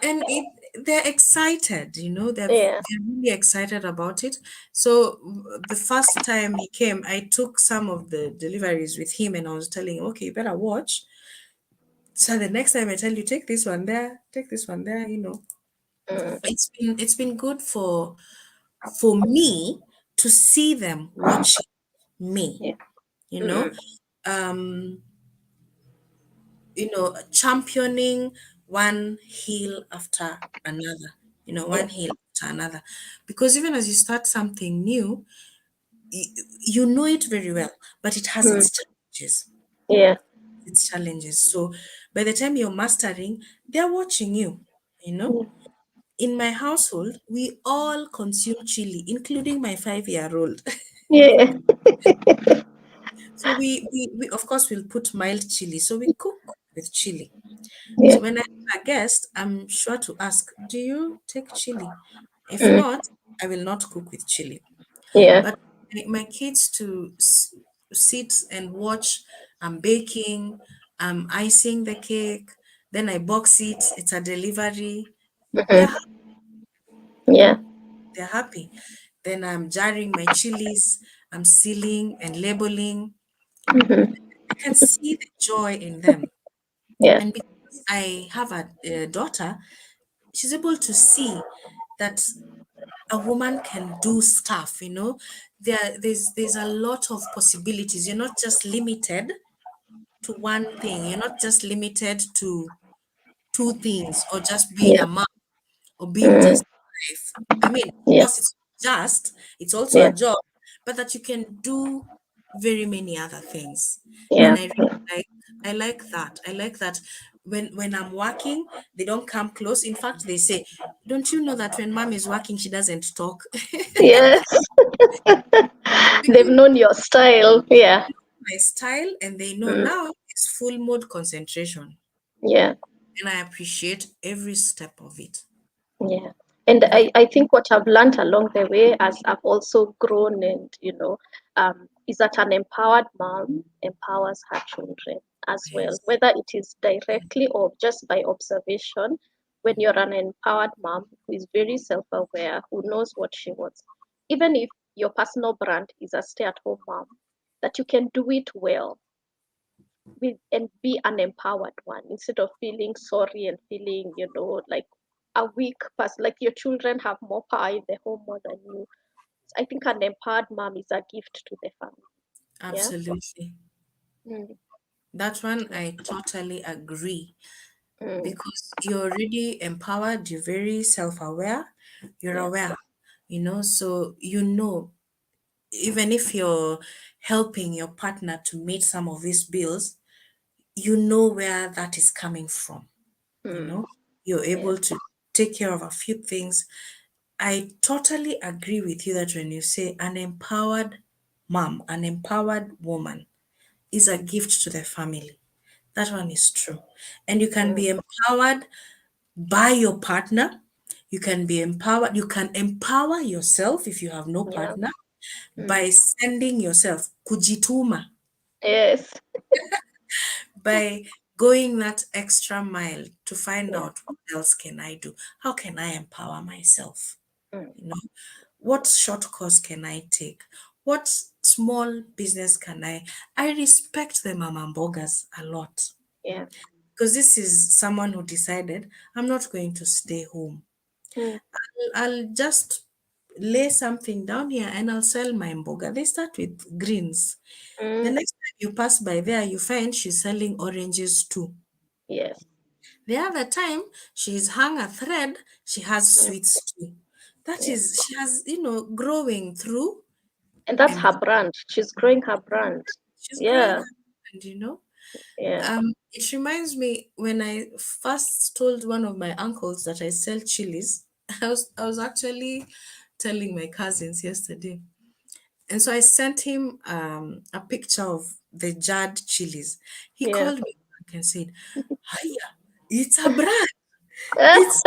And they're excited, Yeah. they're really excited about it. So the first time he came, I took some of the deliveries with him and I was telling him, okay, you better watch. So the next time I tell you, take this one there, take this one there. Mm. It's been good for me to see them watching me, Yeah. you know, Mm. um, championing one heel after another, Yeah. one heel after another. Because even as you start something new, you, you know it very well, but it has Mm. its challenges. Yeah. Its challenges. So by the time you're mastering, they're watching you, you know. Mm. In my household, we all consume chili, including my 5-year-old. Yeah. So we of course will put mild chili. So we cook with chili. Yeah. So when I have a guest, I'm sure to ask, do you take chili? If Mm. not, I will not cook with chili. Yeah. But my kids to sit and watch, I'm baking, I'm icing the cake, then I box it, it's a delivery. They're, Mm-hmm. Yeah. they're happy. Then I'm jarring my chilies, I'm sealing and labeling. Mm-hmm. I can see the joy in them. Yeah. And because I have a daughter, she's able to see that a woman can do stuff, there's a lot of possibilities. You're not just limited to one thing. You're not just limited to two things or just being Yeah. a mom or being Mm. just a wife. I mean, of Yeah. course, it's also a Yeah. job, but that you can do very many other things. Yeah. And I like that. I like that when I'm working, they don't come close. In fact, they say, "Don't you know that when mom is working, she doesn't talk?" Yes. They've Because known your style. Yeah. my style, and they know Mm. now it's full mode concentration, Yeah. and I appreciate every step of it. Yeah. And Yeah. I think what I've learned along the way as I've also grown and, is that an empowered mom empowers her children as well, Yes. whether it is directly or just by observation. When you're an empowered mom who is very self aware, who knows what she wants, even if your personal brand is a stay at home mom, that you can do it well with and be an empowered one instead of feeling sorry and feeling like a weak person, like your children have more power in the home more than you. I think an empowered mom is a gift to the family. Yeah. Absolutely. Mm. That one I totally agree, Mm. because you're already empowered, you're very self-aware, you're Yeah. aware, so even if you're helping your partner to meet some of these bills, you know where that is coming from, you Mm. know, you're Yeah. able to take care of a few things. I totally agree with you that when you say an empowered mom, an empowered woman is a gift to the family. That one is true. And you can Mm. be empowered by your partner. You can empower yourself if you have no Yeah. partner Mm. by sending yourself kujituma, Yes. by going that extra mile to find Yeah. out what else can I do? How can I empower myself? Mm. You know, what short course can I take? What small business can I respect the mama mbogas a lot, Yeah. because this is someone who decided I'm not going to stay home. Mm. I'll just lay something down here and I'll sell my mboga. They start with greens. The Mm. next time you pass by there, you find she's selling oranges too. Yes. The other time she's hung a thread, she has Mm. sweets too. That Yeah. is, she has, growing through And that's and her brand. She's growing her brand. she's growing Yeah. her brand. Yeah. It reminds me when I first told one of my uncles that I sell chilies. I was actually telling my cousins yesterday. And so I sent him a picture of the jarred chilies. He Yeah. called me back and said, Hiya, it's a brand. It's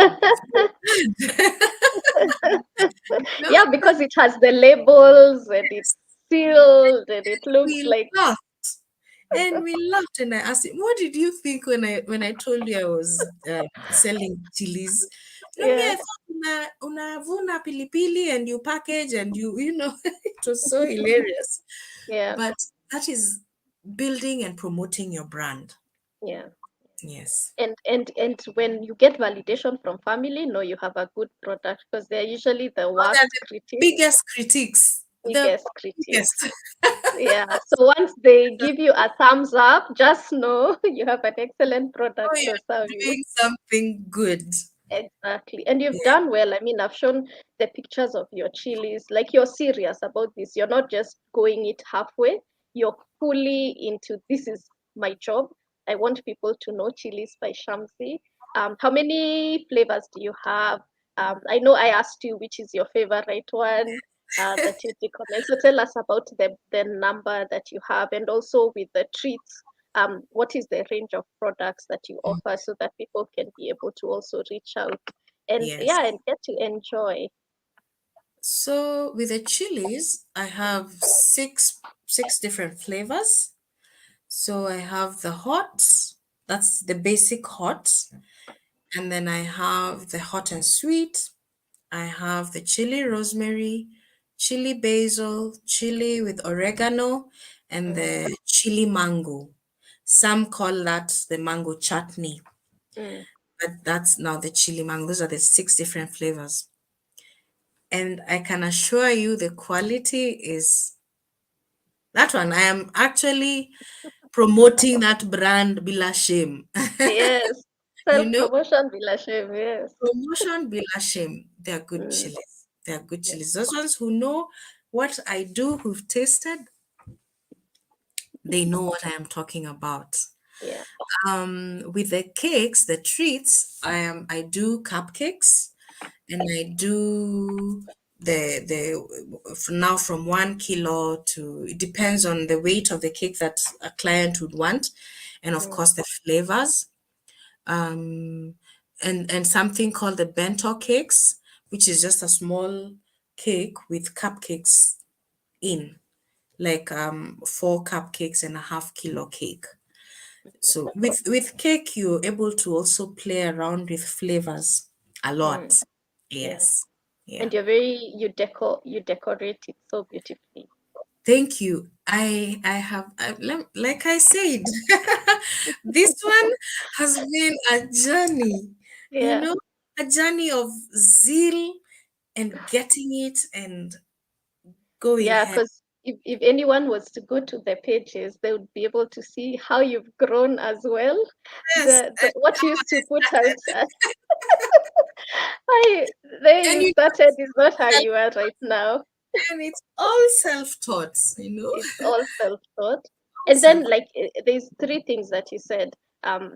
no, Yeah, because it has the labels and it's sealed and it looks we like laughed. And we laughed, and I asked him, "What did you think when I told you I was selling chilies?" Me, yeah, I thought unavuna pilipili and you package and it was so hilarious. yeah, But that is building and promoting your brand. yeah. Yes. And when you get validation from family, no, you have a good product because they're usually the Oh, they're worst the critics, biggest critics. The biggest critics. biggest. Yeah. So once they give you a thumbs up, just know you have an excellent Oh, product you're to serve you. doing something good. Exactly. And you've Yeah. done well. I mean, I've shown the pictures of your chilies. Like you're serious about this. You're not just going it halfway. You're fully into this is my job. I want people to know chilies by Shamsi. How many flavors do you have? I know I asked you which is your favorite one. that you recommend. So tell us about the number that you have, and also with the treats. What is the range of products that you offer so that people can be able to also reach out and Yes. yeah, and get to enjoy? So with the chilies, I have six different flavors. So I have the hot, that's the basic hot, and then I have the hot and sweet. I have the chili rosemary, chili basil, chili with oregano, and Mm, the chili mango. Some call that the mango chutney, mm, but that's now the chili mango. Those are the six different flavors. And I can assure you the quality is that one. I am actually promoting that brand bila shame. yes, You self know, promotion, bila shame. Yes. promotion bila shame. They are good Mm, chilies. They are good yeah, chilies. Those ones who know what I do, who've tasted, they know what I am talking about. yeah. With the cakes, the treats, I do cupcakes, and I do now from 1 kilo to, it depends on the weight of the cake that a client would want, and of Mm, course the flavors. Um, and something called the bento cakes, which is just a small cake with cupcakes in, like 4 cupcakes and a half kilo cake. So with cake, you're able to also play around with flavors a mm, lot. yeah. Yes. Yeah. And you decorate it so beautifully. Thank you. Like I said, this one has been a journey, you Yeah. know, a journey of zeal and getting it and going Yeah, ahead. because if anyone was to go to the pages, they would be able to see how you've grown as well. Yes, The what you used to put out, I, there and you you started is not how you are right now. and it's all self-taught, It's all self-taught. all And then self. like there's three things that you said.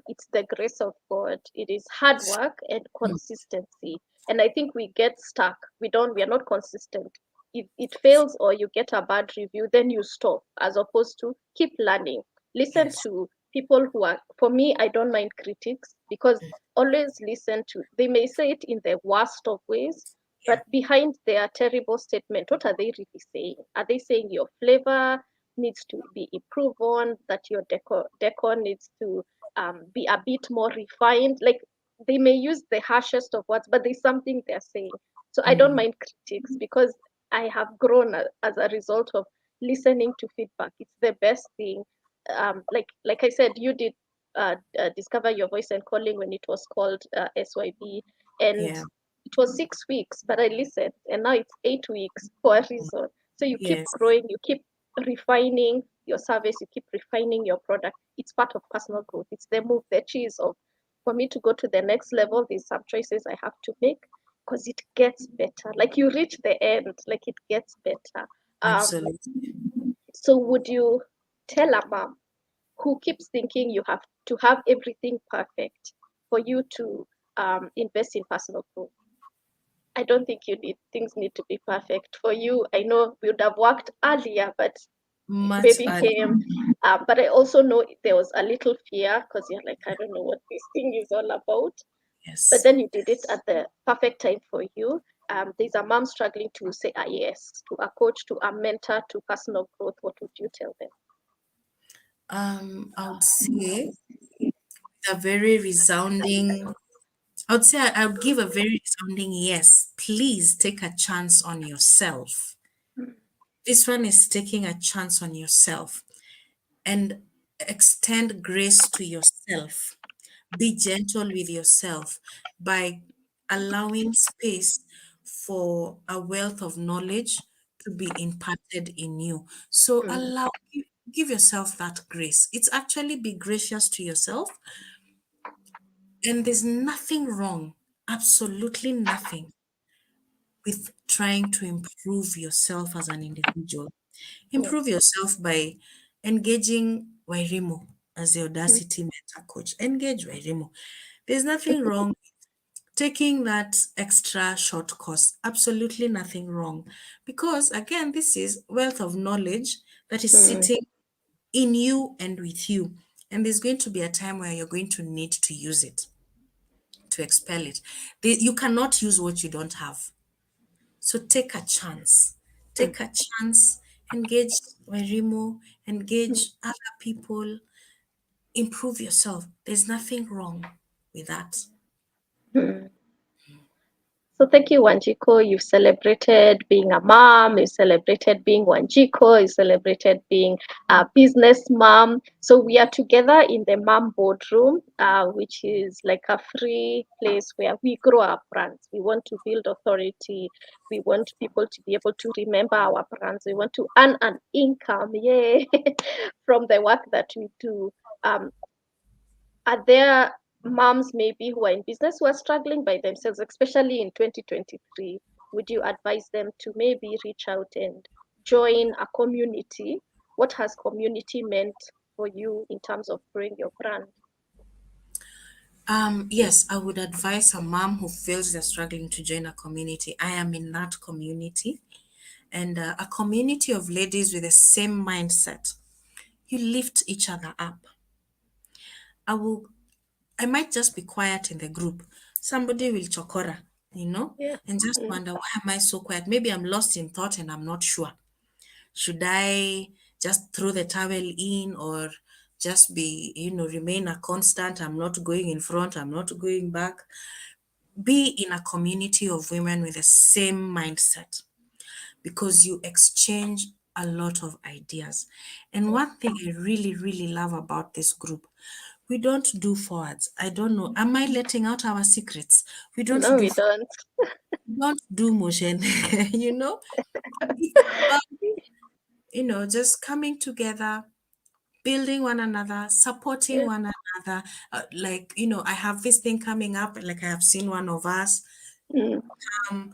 It's the grace of God, it is hard work and consistency. And I think we get stuck. We are not consistent. If it fails or you get a bad review, then you stop, as opposed to keep learning. Listen Yes. to people who are, for me, I don't mind critics, because always listen to, they may say it in the worst of ways, Yeah. but behind their terrible statement, what are they really saying? Are they saying your flavor needs to be improved on, that your decor needs to be a bit more refined? Like, they may use the harshest of words, but there's something they're saying. So I don't Mm, mind critics, because I have grown as a result of listening to feedback. It's the best thing. Like I said, you did discover your voice and calling when it was called SYB, and yeah. it was 6 weeks, but I listened, and now it's 8 weeks for a reason. So you keep Yes. growing, you keep refining your service, you keep refining your product. It's part of personal growth. It's the move, the cheese of, for me to go to the next level, there's some choices I have to make, because it gets better. Like, you reach the end, like, it gets better. Absolutely. So would you tell a mom who keeps thinking you have to have everything perfect for you to invest in personal growth? I don't think you need things need to be perfect for you. I know we would have worked earlier, but Much baby earlier. came. But I also know there was a little fear, because you're like, I don't know what this thing is all about. But Yes. then you did it at the perfect time for you. There's a mom struggling to say a yes to a coach, to a mentor, to personal growth. What would you tell them? I would say a very resounding, I would give a very resounding yes. Please take a chance on yourself. This one is taking a chance on yourself, and extend grace to yourself. Be gentle with yourself by allowing space for a wealth of knowledge to be imparted in you. So Mm, give yourself that grace. It's actually be gracious to yourself, and there's nothing wrong, absolutely nothing, with trying to improve yourself as an individual. yeah. Improve yourself by engaging Wairimu as the Mm, Audacity Mentor Coach. Engage Wairimu. There's nothing wrong. taking that extra short course, absolutely nothing wrong. Because again, this is wealth of knowledge that is Mm, sitting in you and with you. And there's going to be a time where you're going to need to use it, to expel it. You cannot use what you don't have. So take a chance. mm, Take a chance. Engage Wairimu, mm, engage other people, improve yourself. There's nothing wrong with that. mm. So thank you, Wanjiku. You've celebrated being a mom, you celebrated being Wanjiku, you celebrated being a business mom. So we are together in the mom boardroom, which is like a free place where we grow our brands. We want to build authority. We want people to be able to remember our brands. We want to earn an income, yay, from the work that we do. Um, are there moms maybe who are in business who are struggling by themselves, especially in 2023? Would you advise them to maybe reach out and join a community? What has community meant for you in terms of growing your brand? Yes, I would advise a mom who feels they're struggling to join a community. I am in that community, and a community of ladies with the same mindset. You lift each other up. I will. I might just be quiet in the group. Somebody will chokora, Yeah. and just Mm, wonder, why am I so quiet? Maybe I'm lost in thought and I'm not sure. Should I just throw the towel in, or just be, remain a constant? I'm not going in front, I'm not going back. Be in a community of women with the same mindset, because you exchange a lot of ideas. And one thing I really, really love about this group, we don't do forwards. I don't know. Am I letting out our secrets? We don't no, do we don't. we don't do motion, you know? It's about, just coming together, building one another, supporting Yeah. one another. Like, I have this thing coming up, like I have seen one of us. Mm, Um,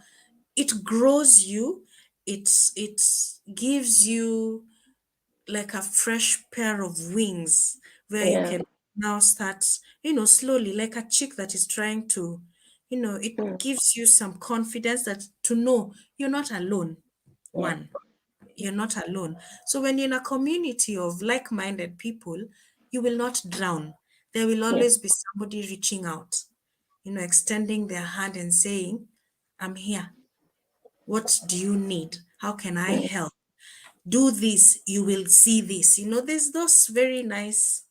it grows you, it gives you like a fresh pair of wings, where you yeah. can now start, slowly, like a chick that is trying to, it Mm, gives you some confidence, that to know you're not alone. yeah. One, you're not alone. So when you're in a community of like-minded people, you will not drown. There will Yeah. always be somebody reaching out, extending their hand and saying, I'm here. What do you need? How can I Mm, help? Do this, you will see this. There's those very nice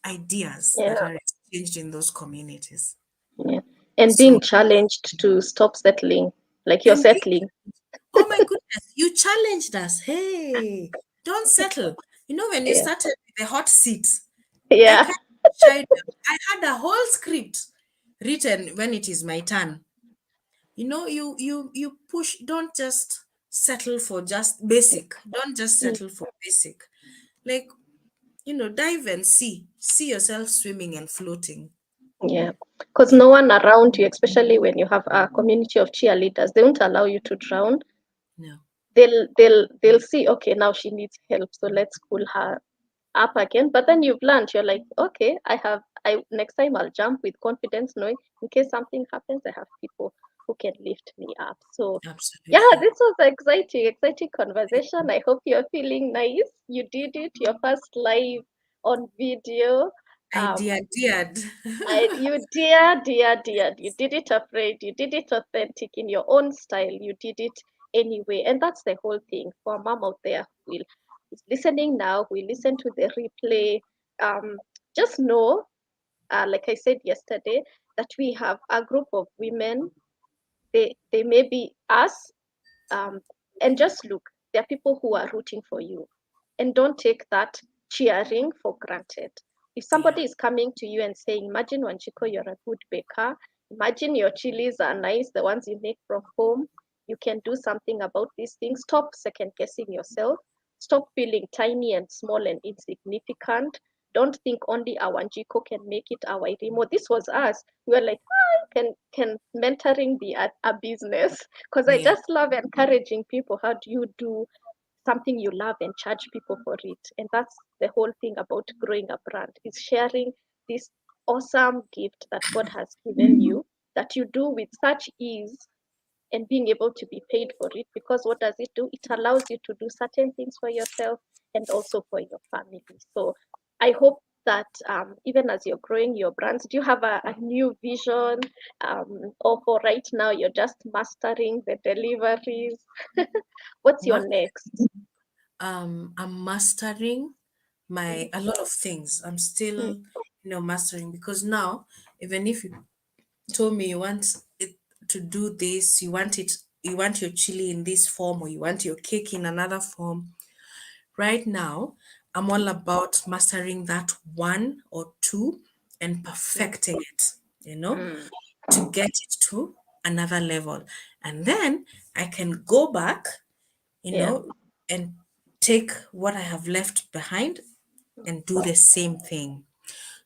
ideas that yeah. are exchanged in those communities. Yeah. And So, being challenged to stop settling, like you're and being, settling. oh my goodness, you challenged us. Hey, don't settle. When you Yeah. started with the hot seat, I Yeah. can't chide them. I had a whole script written when it is my turn. You push, don't just settle for just basic. Don't just Mm, settle for basic. Like, dive and see yourself swimming and floating. yeah. Because Yeah, no one around you, especially when you have a community of cheerleaders, they won't allow you to drown. no, They'll see, okay, now she needs help, so let's pull her up again. But then you've learned, you're like, okay, I next time I'll jump with confidence, knowing in case something happens, I have people who can lift me up. So yeah, absolutely. this was exciting conversation. I hope you're feeling nice. You did it, your first live on video. I Um, did. you dear, you did it afraid, you did it authentic in your own style, you did it anyway. And that's the whole thing for a mom out there who will is listening now, who will listen to the replay. Um, just know, like I said yesterday, that we have a group of women. They may be us, um, and just look, there are people who are rooting for you, and don't take that cheering for granted. If Yeah, somebody is coming to you and saying, imagine Wanchiko, you're a good baker, imagine your chilies are nice, the ones you make from home, you can do something about these things. Stop second guessing yourself. Stop feeling tiny and small and insignificant. Don't think only our Wanjiko can make it, our Irimo. This was us. We were like, can mentoring be a business? Because I yeah, just love encouraging people. How do you do something you love and charge people for it? And that's the whole thing about growing a brand, is sharing this awesome gift that God has given you, that you do with such ease and being able to be paid for it. Because what does it do? It allows you to do certain things for yourself and also for your family. So I hope that even as you're growing your brands, do you have a new vision, or for right now you're just mastering the deliveries? What's your Not, next? I'm mastering my Mm, a lot of things. I'm still, mm, mastering, because now, even if you told me you want it to do this, you want your chili in this form, or you want your cake in another form. Right now, I'm all about mastering that one or two and mm, perfecting it, mm. to get it to another level. And then I can go back, you Yeah, know, and take what I have left behind and do the same thing.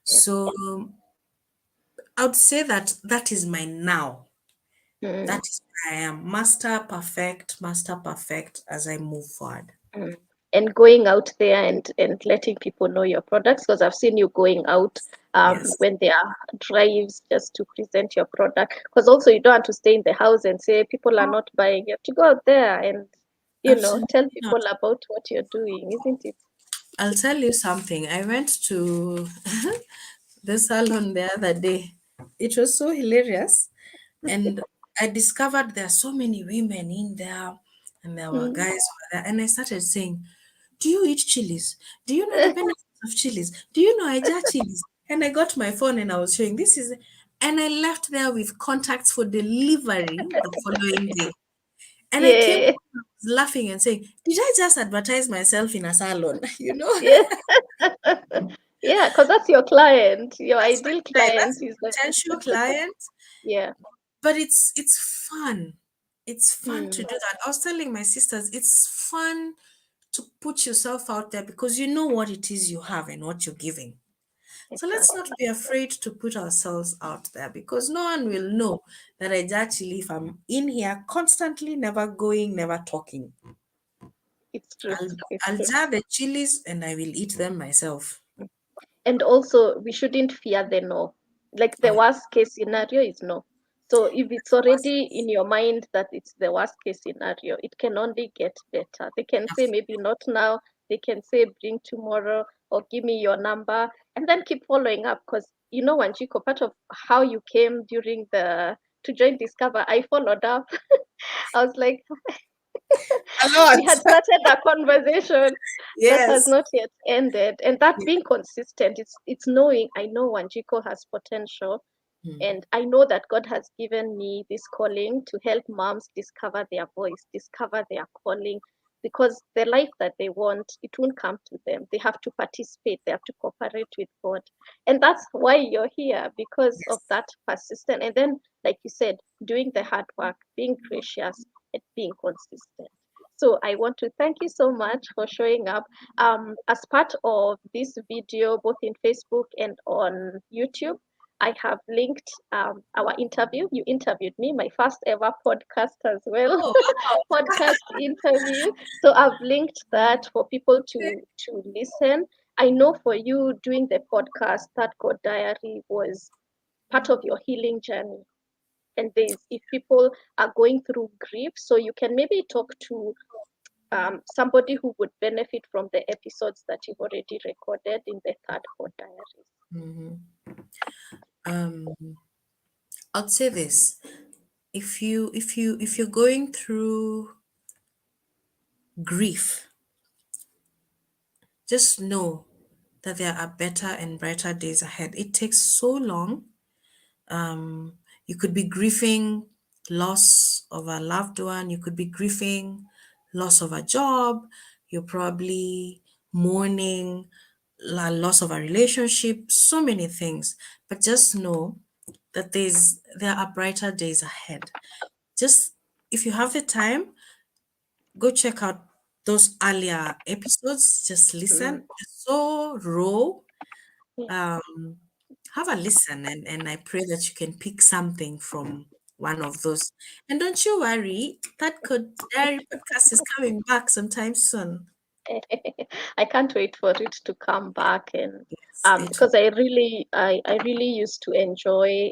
yeah. So I would say that that is my now. Mm, That is where I am. Master perfect as I move forward. mm. And going out there and letting people know your products, because I've seen you going out Yes. when there are drives just to present your product. Because also you don't have to stay in the house and say people are not buying. You have to go out there and tell Absolutely not. people about what you're doing, isn't it? I'll tell you something. I went to the salon the other day. It was so hilarious. And I discovered there are so many women in there, and there were Mm. guys over there. And I started saying, do you eat chilies? Do you know the benefits of chilies? Do you know I jar chilies? And I got my phone and I was showing this is, and I left there with contacts for delivery the following day. And I came Yeah, home, I was laughing and saying, did I just advertise myself in a salon? yeah, yeah. Because that's your client. Your That's ideal my client, client that's is a potential client. yeah. But it's fun. It's fun to Mm, do that. I was telling my sisters, it's fun to put yourself out there because you know what it is you have and what you're giving. So let's not exactly. be afraid to put ourselves out there, because no one will know that I actually, if I'm in here constantly, never going, never talking. It's true. I'll It's I'll true. jar the chilies and I will eat them myself. And also, we shouldn't fear the no. Like Oh the yeah, worst case scenario is no. So if it's what's already in your mind that it's the worst case scenario, it can only get better. They can say maybe not now. They can say bring tomorrow or give me your number, and then keep following up. Because Wanjiku, part of how you came during the to join Discover, I followed up. I was like, a we lot? had started a conversation that has Yes. not yet ended, and that being consistent, it's knowing I know Wanjiko has potential, Hmm. and I know that God has given me this calling to help moms discover their voice, discover their calling, because the life that they want, it won't come to them. They have to participate, they have to cooperate with God. And that's why you're here, because of that persistent. And then, like you said, doing the hard work, being gracious, and being consistent. So I want to thank you so much for showing up. As part of this video, both in Facebook and on YouTube, I have linked our interview. You interviewed me, my first ever podcast as well, Oh wow. podcast interview. So I've linked that for people to listen. I know for you doing the podcast, that God Diary was part of your healing journey. And there's if people are going through grief, so you can maybe talk to somebody who would benefit from the episodes that you've already recorded in the third God Diaries. Mhm. Um, I'd say this. If you're going through grief, just know that there are better and brighter days ahead. It takes so long. You could be grieving loss of a loved one, you could be grieving loss of a job, you're probably mourning loss of a relationship, so many things. But just know that there are brighter days ahead. Just if you have the time, go check out those earlier episodes. Just Mm, listen. It's so raw. yeah. Um, have a listen, and I pray that you can pick something from one of those. And don't you worry, that Code Diary podcast is coming back sometime soon. I can't wait for it to come back, and Yes, it will. because I really used to enjoy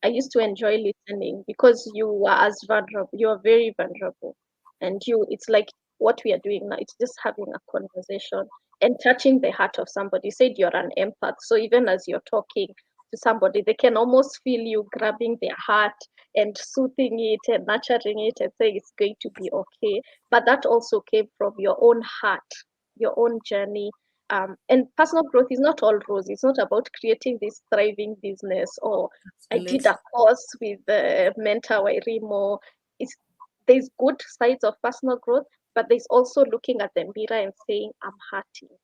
I used to enjoy listening because you are as vulnerable. You are very vulnerable, and it's like what we are doing now. It's just having a conversation and touching the heart of somebody. You said you're an empath, so even as you're talking to somebody, they can almost feel you grabbing their heart and soothing it and nurturing it and saying it's going to be okay. But that also came from your own heart, your own journey. And personal growth is not all rose. It's not about creating this thriving business or I did a Absolutely. course with the mentor Wairimu. It's, there's good sides of personal growth, but there's also looking at the mirror and saying, I'm hurting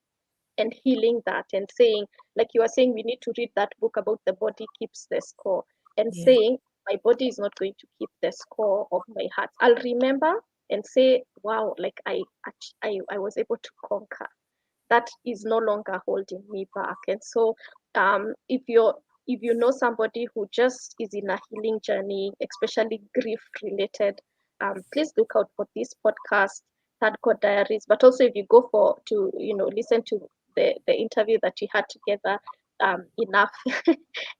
and healing that and saying, like you are saying, we need to read that book about the body keeps the score and Yeah. saying, my body is not going to keep the score of my heart. I'll remember and say, wow, like I was able to conquer that is no longer holding me back. And so if you know somebody who just is in a healing journey, especially grief related, please look out for this podcast, Third Code Diaries. But also if you go for to listen to the interview that we had together, enough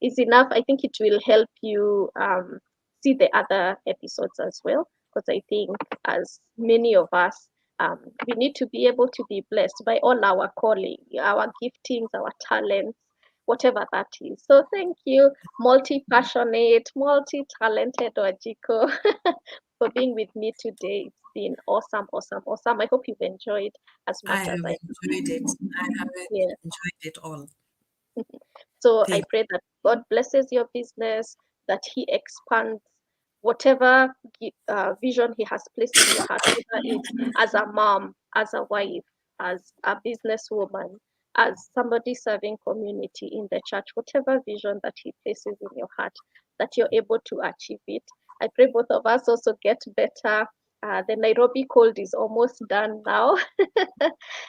is enough. I think it will help you see the other episodes as well, because I think as many of us, we need to be able to be blessed by all our calling, our giftings, our talents, whatever that is. So thank you, multi-passionate, multi-talented Wajiko, for being with me today. It's been awesome, awesome, awesome. I hope you've enjoyed as I much as have I enjoyed it. I have did. Yeah. enjoyed it all. So I Thank pray that God blesses your business, that He expands whatever vision He has placed in your heart, whether it's as a mom, as a wife, as a businesswoman, as somebody serving community in the church, whatever vision that He places in your heart, that you're able to achieve it. I pray both of us also get better. The Nairobi cold is almost done now.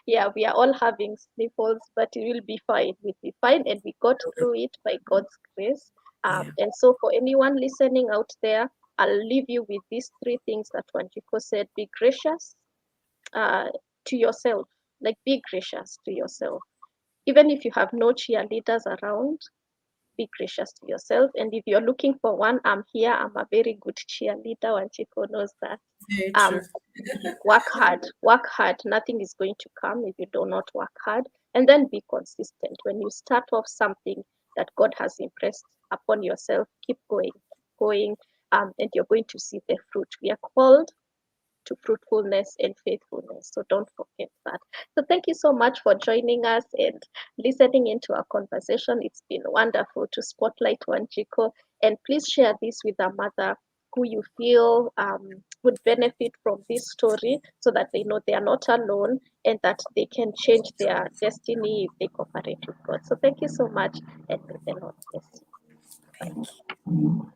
Yeah, we are all having sniffles, but it will be fine. We'll be fine, and we got you. through it by God's grace. Yeah. And so, for anyone listening out there, I'll leave you with these three things that Wanjiku said: be gracious uh, to yourself, like be gracious to yourself. Even if you have no cheerleaders around, be gracious to yourself. And if you're looking for one, I'm here. I'm a very good cheerleader. Wanjiku knows that. Very Um, true. work hard. Nothing is going to come if you do not work hard. And then be consistent. When you start off something that God has impressed upon yourself, keep going, and you're going to see the fruit. We are called to fruitfulness and faithfulness. So don't forget that. So thank you so much for joining us and listening into our conversation. It's been wonderful to spotlight Wanjiko. And please share this with a mother who you feel would benefit from this story so that they know they are not alone and that they can change their destiny if they cooperate with God. So thank you so much and may the Lord bless you. Bye. Thank you.